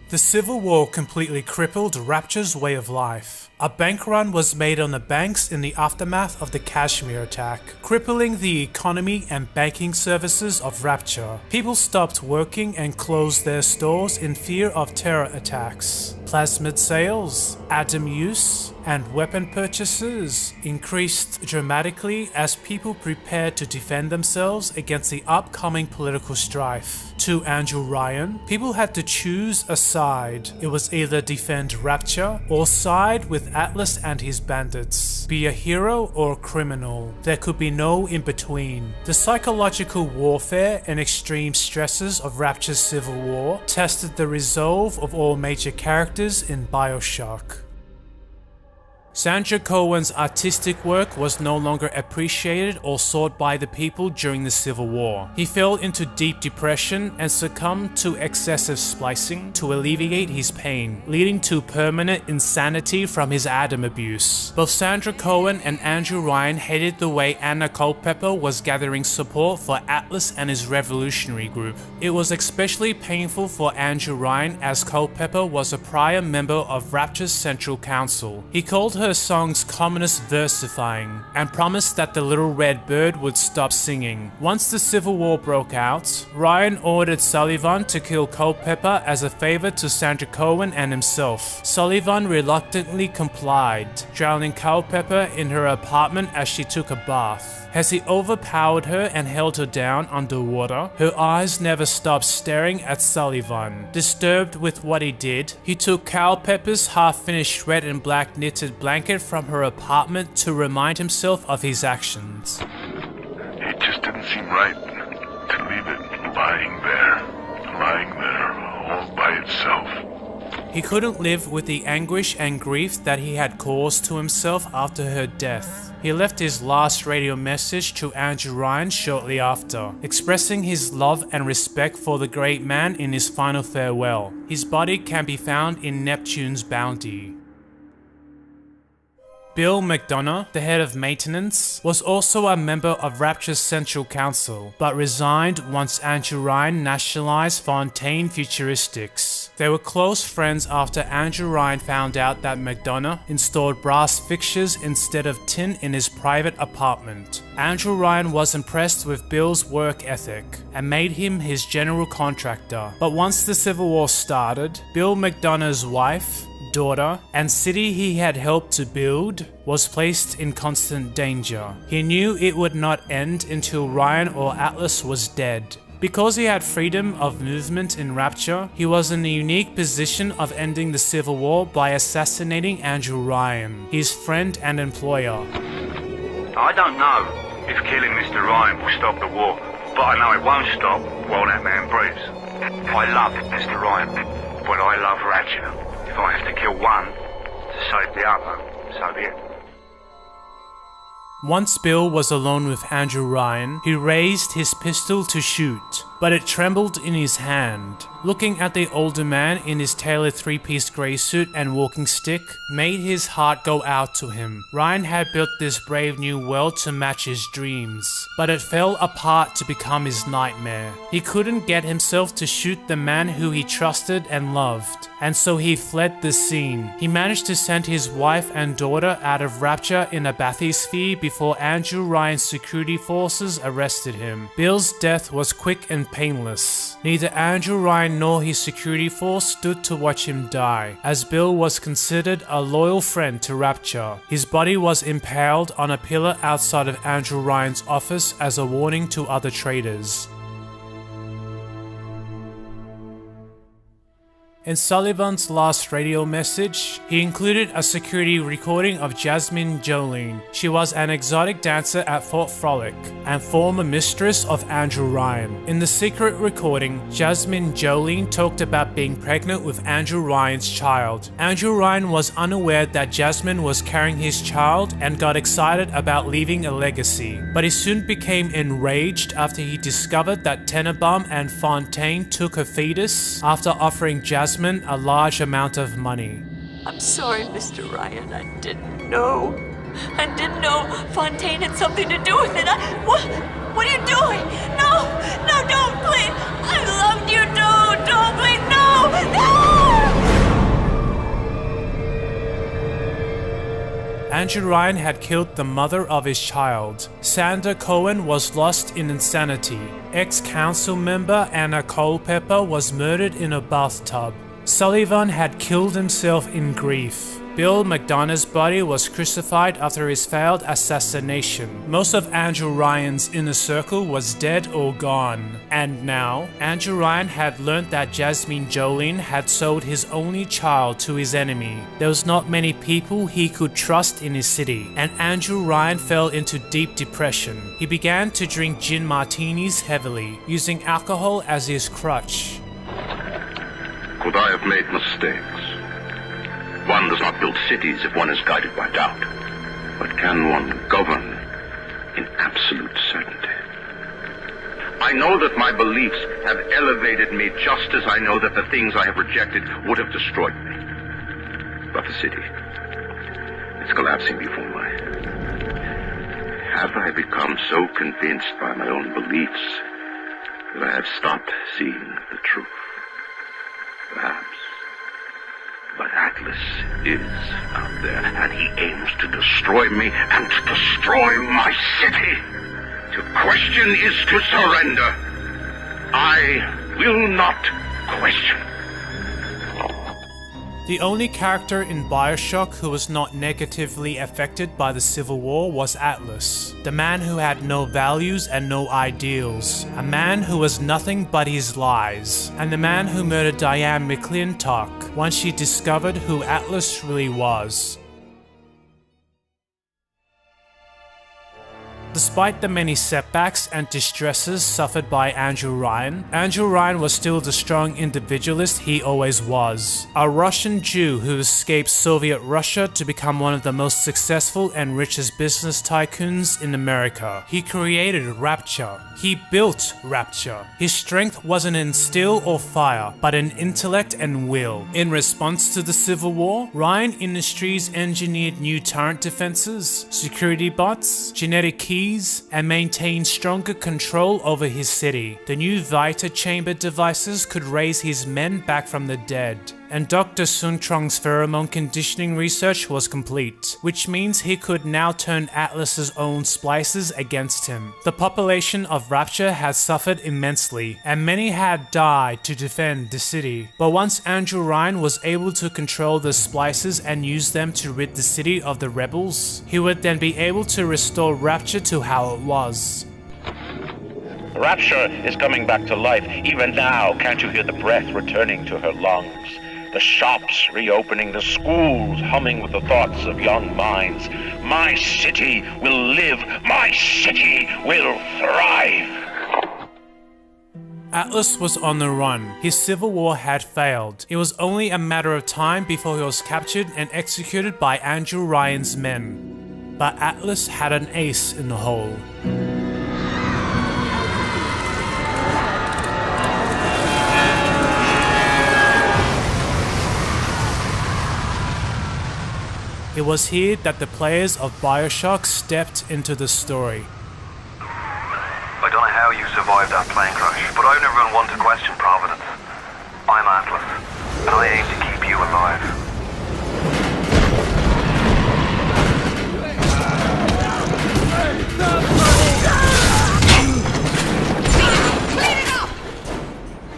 The Civil War completely crippled Rapture's way of life. A bank run was made on the banks in the aftermath of the Kashmir attack, crippling the economy and banking services of Rapture. People stopped working and closed their stores in fear of terror attacks. Plasmid sales, Atom use, and weapon purchases increased dramatically as people prepared to defend themselves against the upcoming political strife. To Andrew Ryan, people had to choose a side. It was either defend Rapture or side with Atlas and his bandits. Be a hero or a criminal. There could be no in between. The psychological warfare and extreme stresses of Rapture's Civil War tested the resolve of all major characters in Bioshock. Sandra Cohen's artistic work was no longer appreciated or sought by the people during the Civil War. He fell into deep depression and succumbed to excessive splicing to alleviate his pain, leading to permanent insanity from his Atom abuse. Both Sandra Cohen and Andrew Ryan hated the way Anna Culpepper was gathering support for Atlas and his revolutionary group. It was especially painful for Andrew Ryan as Culpepper was a prior member of Rapture's Central Council. He called her songs communist versifying and promised that the little red bird would stop singing. Once the Civil War broke out, Ryan ordered Sullivan to kill Culpepper as a favor to Sandra Cohen and himself. Sullivan reluctantly complied, drowning Culpepper in her apartment as she took a bath. As he overpowered her and held her down underwater, her eyes never stopped staring at Sullivan. Disturbed with what he did, he took Culpepper's half-finished red and black knitted blanket from her apartment to remind himself of his actions. It just didn't seem right to leave it lying there itself. He couldn't live with the anguish and grief that he had caused to himself after her death. He left his last radio message to Andrew Ryan shortly after, expressing his love and respect for the great man in his final farewell. His body can be found in Neptune's Bounty. Bill McDonough, the head of maintenance, was also a member of Rapture's Central Council, but resigned once Andrew Ryan nationalized Fontaine Futuristics. They were close friends after Andrew Ryan found out that McDonough installed brass fixtures instead of tin in his private apartment. Andrew Ryan was impressed with Bill's work ethic and made him his general contractor. But once the Civil War started, Bill McDonough's wife, daughter, and city he had helped to build was placed in constant danger. He knew it would not end until Ryan or Atlas was dead. Because he had freedom of movement in Rapture, he was in the unique position of ending the Civil War by assassinating Andrew Ryan, his friend and employer. I don't know if killing Mr. Ryan will stop the war, but I know it won't stop while that man breathes. I love Mr. Ryan, but I love Rapture. If I have to kill one to save the other, so be it. Once Bill was alone with Andrew Ryan, he raised his pistol to shoot, but it trembled in his hand. Looking at the older man in his tailored three-piece grey suit and walking stick made his heart go out to him. Ryan had built this brave new world to match his dreams, but it fell apart to become his nightmare. He couldn't get himself to shoot the man who he trusted and loved, and so he fled the scene. He managed to send his wife and daughter out of Rapture in a bathysphere before Andrew Ryan's security forces arrested him. Bill's death was quick and painless. Neither Andrew Ryan nor his security force stood to watch him die, as Bill was considered a loyal friend to Rapture. His body was impaled on a pillar outside of Andrew Ryan's office as a warning to other traitors. In Sullivan's last radio message, he included a security recording of Jasmine Jolene. She was an exotic dancer at Fort Frolic and former mistress of Andrew Ryan. In the secret recording, Jasmine Jolene talked about being pregnant with Andrew Ryan's child. Andrew Ryan was unaware that Jasmine was carrying his child and got excited about leaving a legacy, but he soon became enraged after he discovered that Tenenbaum and Fontaine took her fetus after offering Jasmine a large amount of money. I'm sorry, Mr. Ryan. I didn't know. I didn't know Fontaine had something to do with it. What are you doing? No, don't, please. I loved you. Don't, please. No. Andrew Ryan had killed the mother of his child. Sandra Cohen was lost in insanity. Ex-council member Anna Culpepper was murdered in a bathtub. Sullivan had killed himself in grief. Bill McDonough's body was crucified after his failed assassination. Most of Andrew Ryan's inner circle was dead or gone. And now, Andrew Ryan had learned that Jasmine Jolene had sold his only child to his enemy. There was not many people he could trust in his city, and Andrew Ryan fell into deep depression. He began to drink gin martinis heavily, using alcohol as his crutch. Could I have made mistakes? One does not build cities if one is guided by doubt. But can one govern in absolute certainty? I know that my beliefs have elevated me just as I know that the things I have rejected would have destroyed me. But the city, it's collapsing before my eyes. Have I become so convinced by my own beliefs that I have stopped seeing the truth? Perhaps. But Atlas is out there, and he aims to destroy me and to destroy my city. To question is to surrender. I will not question. The only character in Bioshock who was not negatively affected by the Civil War was Atlas, the man who had no values and no ideals, a man who was nothing but his lies, and the man who murdered Diane McClintock once she discovered who Atlas really was. Despite the many setbacks and distresses suffered by Andrew Ryan was still the strong individualist he always was. A Russian Jew who escaped Soviet Russia to become one of the most successful and richest business tycoons in America. He created Rapture. He built Rapture. His strength wasn't in steel or fire, but in intellect and will. In response to the Civil War, Ryan Industries engineered new turret defenses, security bots, genetic keys, and maintained stronger control over his city. The new Vita chamber devices could raise his men back from the dead. And Dr. Sun Trong's pheromone conditioning research was complete, which means he could now turn Atlas's own splices against him. The population of Rapture had suffered immensely, and many had died to defend the city. But once Andrew Ryan was able to control the splices and use them to rid the city of the rebels, he would then be able to restore Rapture to how it was. Rapture is coming back to life. Even now, can't you hear the breath returning to her lungs? The shops reopening, the schools humming with the thoughts of young minds. My city will live. My city will thrive. Atlas was on the run. His civil war had failed. It was only a matter of time before he was captured and executed by Andrew Ryan's men. But Atlas had an ace in the hole. It was here that the players of Bioshock stepped into the story. I don't know how you survived that plane crash, but I've never been one to question Providence. I'm Atlas, and I aim to keep you alive.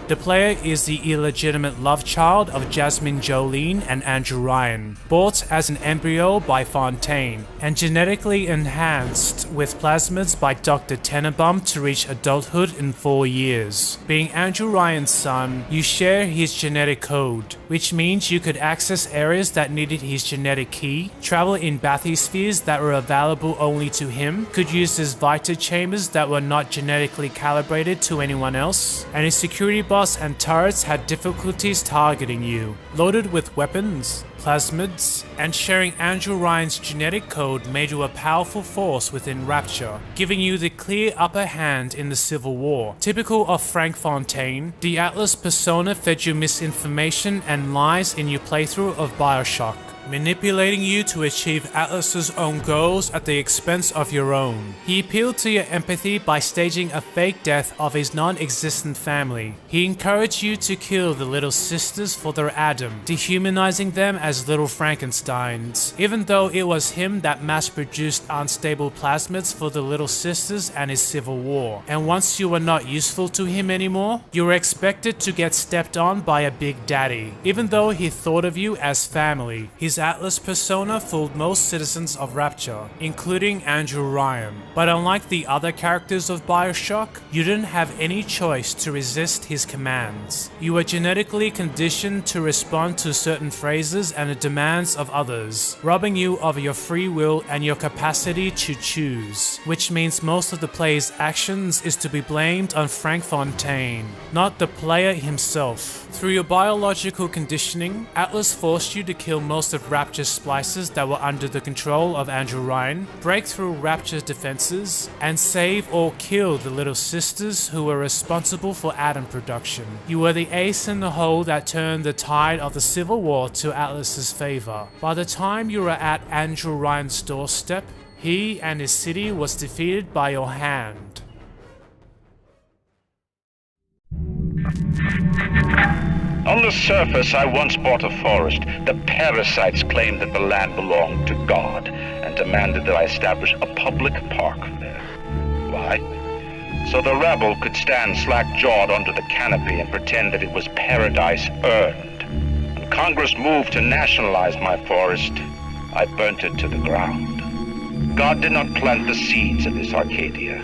The player is the illegitimate love child of Jasmine Jolene and Andrew Ryan, bought as an embryo by Fontaine, and genetically enhanced with plasmids by Dr. Tenenbaum to reach adulthood in 4 years. Being Andrew Ryan's son, you share his genetic code, which means you could access areas that needed his genetic key, travel in bathyspheres that were available only to him, could use his Vita chambers that were not genetically calibrated to anyone else, and his security boss and turrets had difficulties targeting you. Loaded with weapons, plasmids, and sharing Andrew Ryan's genetic code made you a powerful force within Rapture, giving you the clear upper hand in the Civil War. Typical of Frank Fontaine, the Atlas persona fed you misinformation and lies in your playthrough of Bioshock, manipulating you to achieve Atlas's own goals at the expense of your own. He appealed to your empathy by staging a fake death of his non-existent family. He encouraged you to kill the little sisters for their Adam, dehumanizing them as little Frankensteins, even though it was him that mass-produced unstable plasmids for the little sisters and his Civil War. And once you were not useful to him anymore, you were expected to get stepped on by a big daddy, even though he thought of you as family. His Atlas persona fooled most citizens of Rapture, including Andrew Ryan. But unlike the other characters of Bioshock, you didn't have any choice to resist his commands. You were genetically conditioned to respond to certain phrases and the demands of others, robbing you of your free will and your capacity to choose, which means most of the player's actions is to be blamed on Frank Fontaine, not the player himself. Through your biological conditioning, Atlas forced you to kill most of Rapture's splices that were under the control of Andrew Ryan, break through Rapture's defenses, and save or kill the little sisters who were responsible for Adam production. You were the ace in the hole that turned the tide of the Civil War to Atlas's favor. By the time you were at Andrew Ryan's doorstep, he and his city was defeated by your hand. On the surface, I once bought a forest. The parasites claimed that the land belonged to God and demanded that I establish a public park there. Why? So the rebel could stand slack-jawed under the canopy and pretend that it was paradise earned. When Congress moved to nationalize my forest, I burnt it to the ground. God did not plant the seeds of this Arcadia.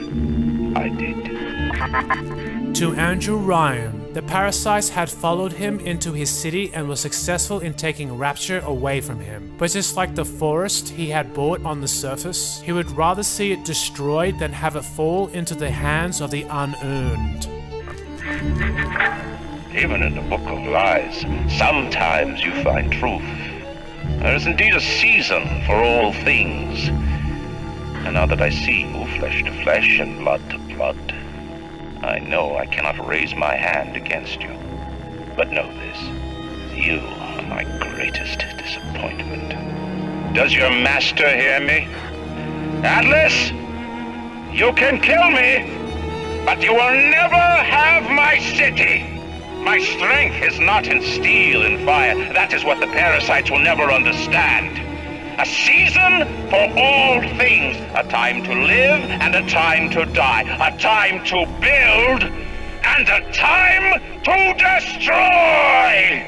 I did. To Andrew Ryan, The parasites had followed him into his city and were successful in taking Rapture away from him. But just like the forest he had bought on the surface, he would rather see it destroyed than have it fall into the hands of the unearned. Even in the book of lies, sometimes you find truth. There is indeed a season for all things. And now that I see you flesh to flesh and blood to blood, I know I cannot raise my hand against you. But know this, you are my greatest disappointment. Does your master hear me? Atlas, you can kill me, but you will never have my city. My strength is not in steel and fire. That is what the parasites will never understand. A season for all things. A time to live and a time to die. A time to build and a time to destroy!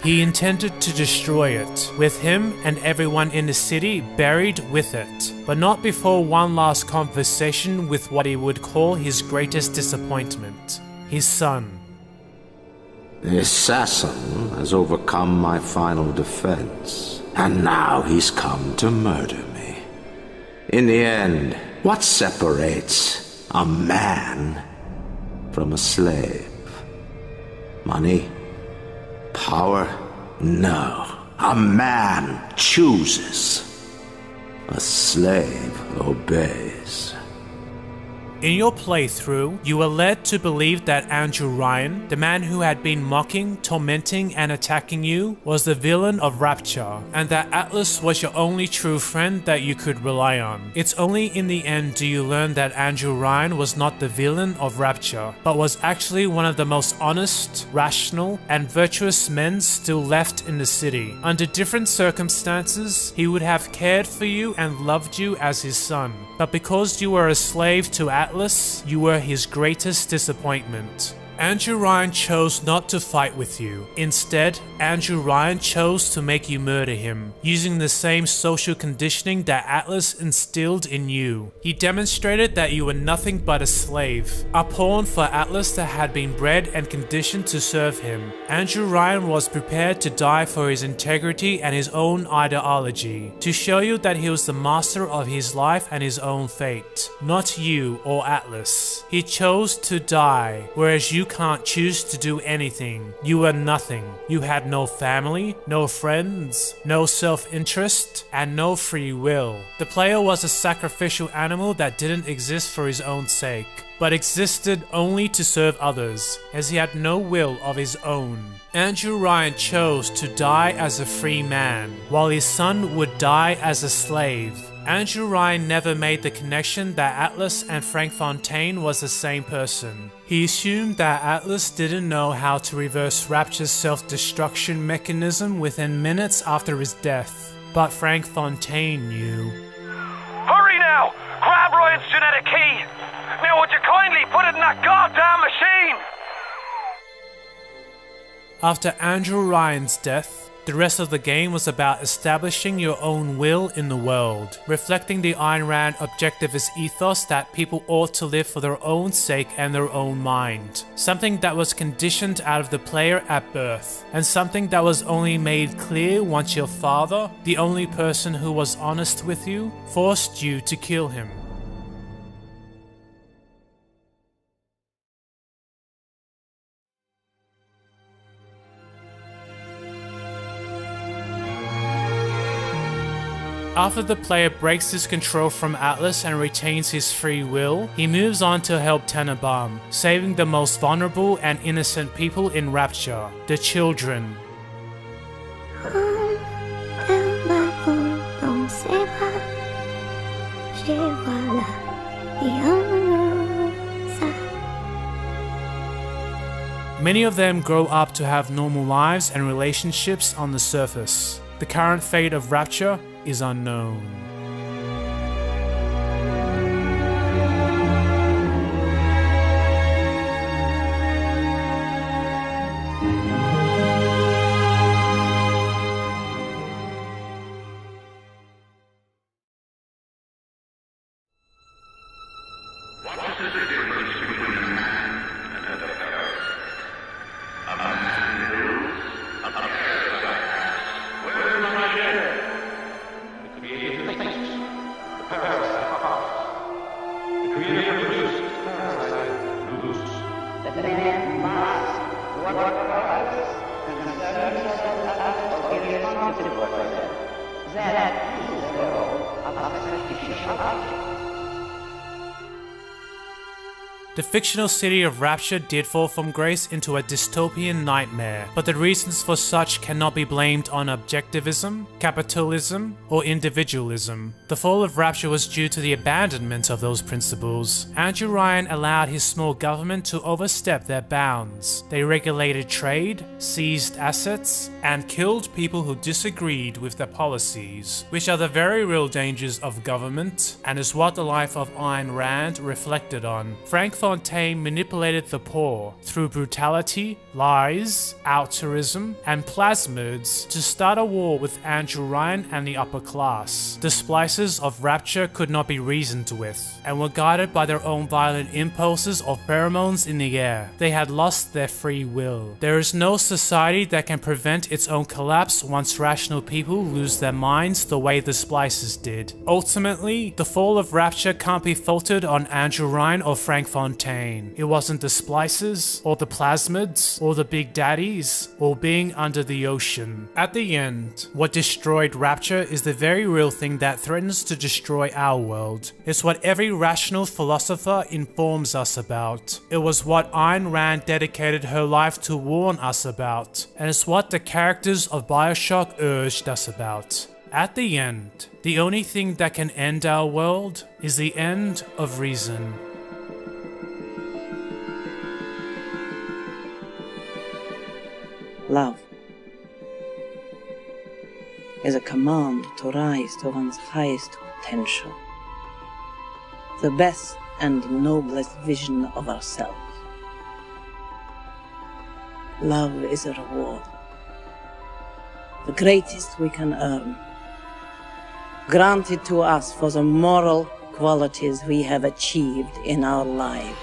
He intended to destroy it, with him and everyone in the city buried with it, but not before one last conversation with what he would call his greatest disappointment, his son. The assassin has overcome my final defense, and now he's come to murder me. In the end, what separates a man from a slave? Money? Power? No. A man chooses. A slave obeys. In your playthrough, you were led to believe that Andrew Ryan, the man who had been mocking, tormenting, and attacking you, was the villain of Rapture, and that Atlas was your only true friend that you could rely on. It's only in the end do you learn that Andrew Ryan was not the villain of Rapture, but was actually one of the most honest, rational, and virtuous men still left in the city. Under different circumstances, he would have cared for you and loved you as his son. But because you were a slave to Atlas, you were his greatest disappointment. Andrew Ryan chose not to fight with you. Instead, Andrew Ryan chose to make you murder him, using the same social conditioning that Atlas instilled in you. He demonstrated that you were nothing but a slave, a pawn for Atlas that had been bred and conditioned to serve him. Andrew Ryan was prepared to die for his integrity and his own ideology, to show you that he was the master of his life and his own fate, not you or Atlas. He chose to die, whereas you can't choose to do anything. You were nothing. You had no family, no friends, no self-interest, and no free will. The player was a sacrificial animal that didn't exist for his own sake, but existed only to serve others, as he had no will of his own. Andrew Ryan chose to die as a free man, while his son would die as a slave. Andrew Ryan never made the connection that Atlas and Frank Fontaine was the same person. He assumed that Atlas didn't know how to reverse Rapture's self-destruction mechanism within minutes after his death, but Frank Fontaine knew. Hurry now! Grab Ryan's genetic key! Now would you kindly put it in that goddamn machine? After Andrew Ryan's death, the rest of the game was about establishing your own will in the world, reflecting the Ayn Rand objectivist ethos that people ought to live for their own sake and their own mind. Something that was conditioned out of the player at birth, and something that was only made clear once your father, the only person who was honest with you, forced you to kill him. After the player breaks his control from Atlas and retains his free will, he moves on to help Tenenbaum, saving the most vulnerable and innocent people in Rapture, the children. Many of them grow up to have normal lives and relationships on the surface. The current fate of Rapture is unknown. The fictional city of Rapture did fall from grace into a dystopian nightmare, but the reasons for such cannot be blamed on objectivism, capitalism, or individualism. The fall of Rapture was due to the abandonment of those principles. Andrew Ryan allowed his small government to overstep their bounds. They regulated trade, seized assets, and killed people who disagreed with their policies, which are the very real dangers of government, and is what the life of Ayn Rand reflected on. Frank Fontaine manipulated the poor through brutality, lies, altruism, and plasmids to start a war with Andrew Ryan and the upper class. The splices of Rapture could not be reasoned with, and were guided by their own violent impulses or pheromones in the air. They had lost their free will. There is no society that can prevent its own collapse once rational people lose their minds the way the splices did. Ultimately, the fall of Rapture can't be faulted on Andrew Ryan or Frank Fontaine. It wasn't the splices, or the plasmids, or the big daddies, or being under the ocean. At the end, what destroyed Rapture is the very real thing that threatens to destroy our world. It's what every rational philosopher informs us about. It was what Ayn Rand dedicated her life to warn us about, and it's what the characters of Bioshock urged us about. At the end, the only thing that can end our world is the end of reason. Love is a command to rise to one's highest potential, the best and noblest vision of ourselves. Love is a reward, the greatest we can earn, granted to us for the moral qualities we have achieved in our lives.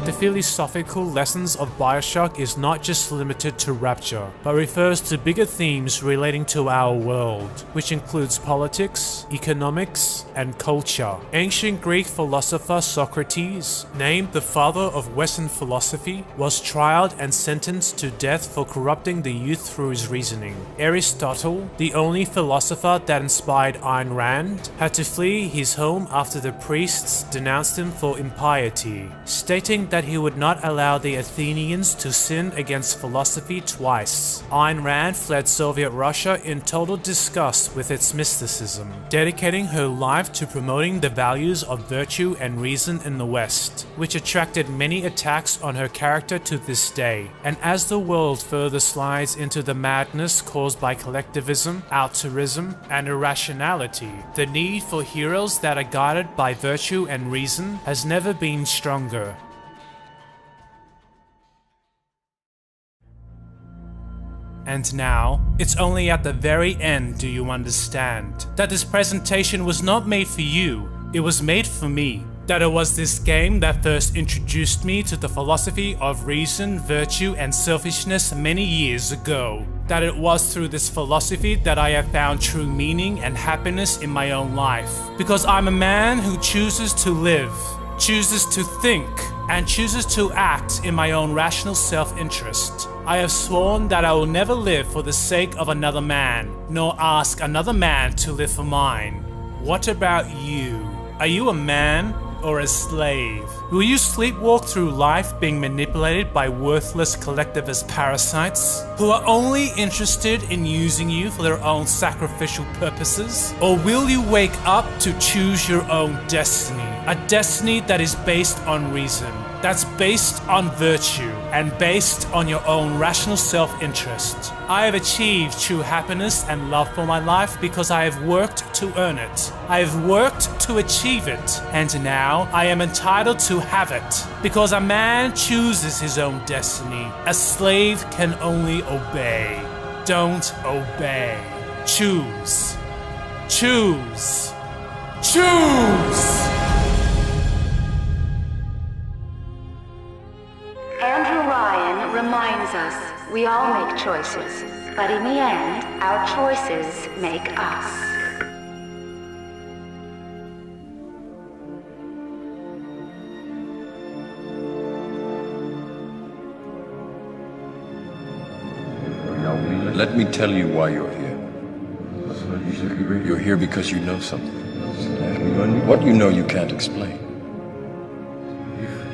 The philosophical lessons of Bioshock is not just limited to Rapture, but refers to bigger themes relating to our world, which includes politics, economics, and culture. Ancient Greek philosopher Socrates, named the father of Western philosophy, was tried and sentenced to death for corrupting the youth through his reasoning. Aristotle, the only philosopher that inspired Ayn Rand, had to flee his home after the priests denounced him for impiety, stating that he would not allow the Athenians to sin against philosophy twice. Ayn Rand fled Soviet Russia in total disgust with its mysticism, dedicating her life to promoting the values of virtue and reason in the West, which attracted many attacks on her character to this day. And as the world further slides into the madness caused by collectivism, altruism, and irrationality, the need for heroes that are guided by virtue and reason has never been stronger. And now, it's only at the very end do you understand that this presentation was not made for you, it was made for me. That it was this game that first introduced me to the philosophy of reason, virtue, and selfishness many years ago. That it was through this philosophy that I have found true meaning and happiness in my own life. Because I'm a man who chooses to live, chooses to think, and chooses to act in my own rational self-interest. I have sworn that I will never live for the sake of another man, nor ask another man to live for mine. What about you? Are you a man or a slave? Will you sleepwalk through life being manipulated by worthless collectivist parasites who are only interested in using you for their own sacrificial purposes? Or will you wake up to choose your own destiny? A destiny that is based on reason, that's based on virtue, and based on your own rational self-interest. I have achieved true happiness and love for my life because I have worked to earn it. I have worked to achieve it, and now I am entitled to have it. Because a man chooses his own destiny, a slave can only obey. Don't obey. Choose. Choose. Choose! Andrew Ryan reminds us we all make choices, but in the end, our choices make us. Let me tell you why you're here. You're here because you know something. What you know you can't explain.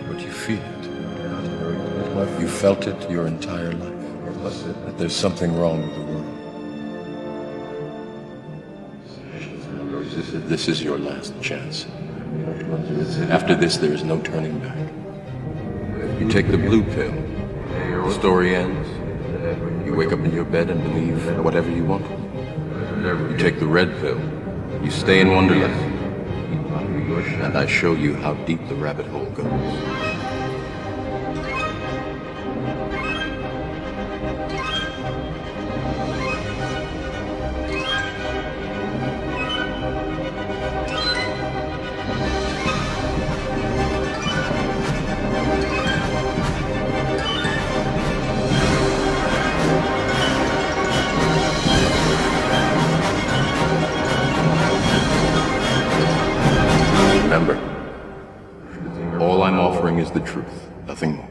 But you feel it. You felt it your entire life. That there's something wrong with the world. This is your last chance. After this, there is no turning back. You take the blue pill. The story ends. You wake up in your bed and believe whatever you want. You take the red pill. You stay in Wonderland. And I show you how deep the rabbit hole goes. Remember, all I'm offering is the truth, nothing more.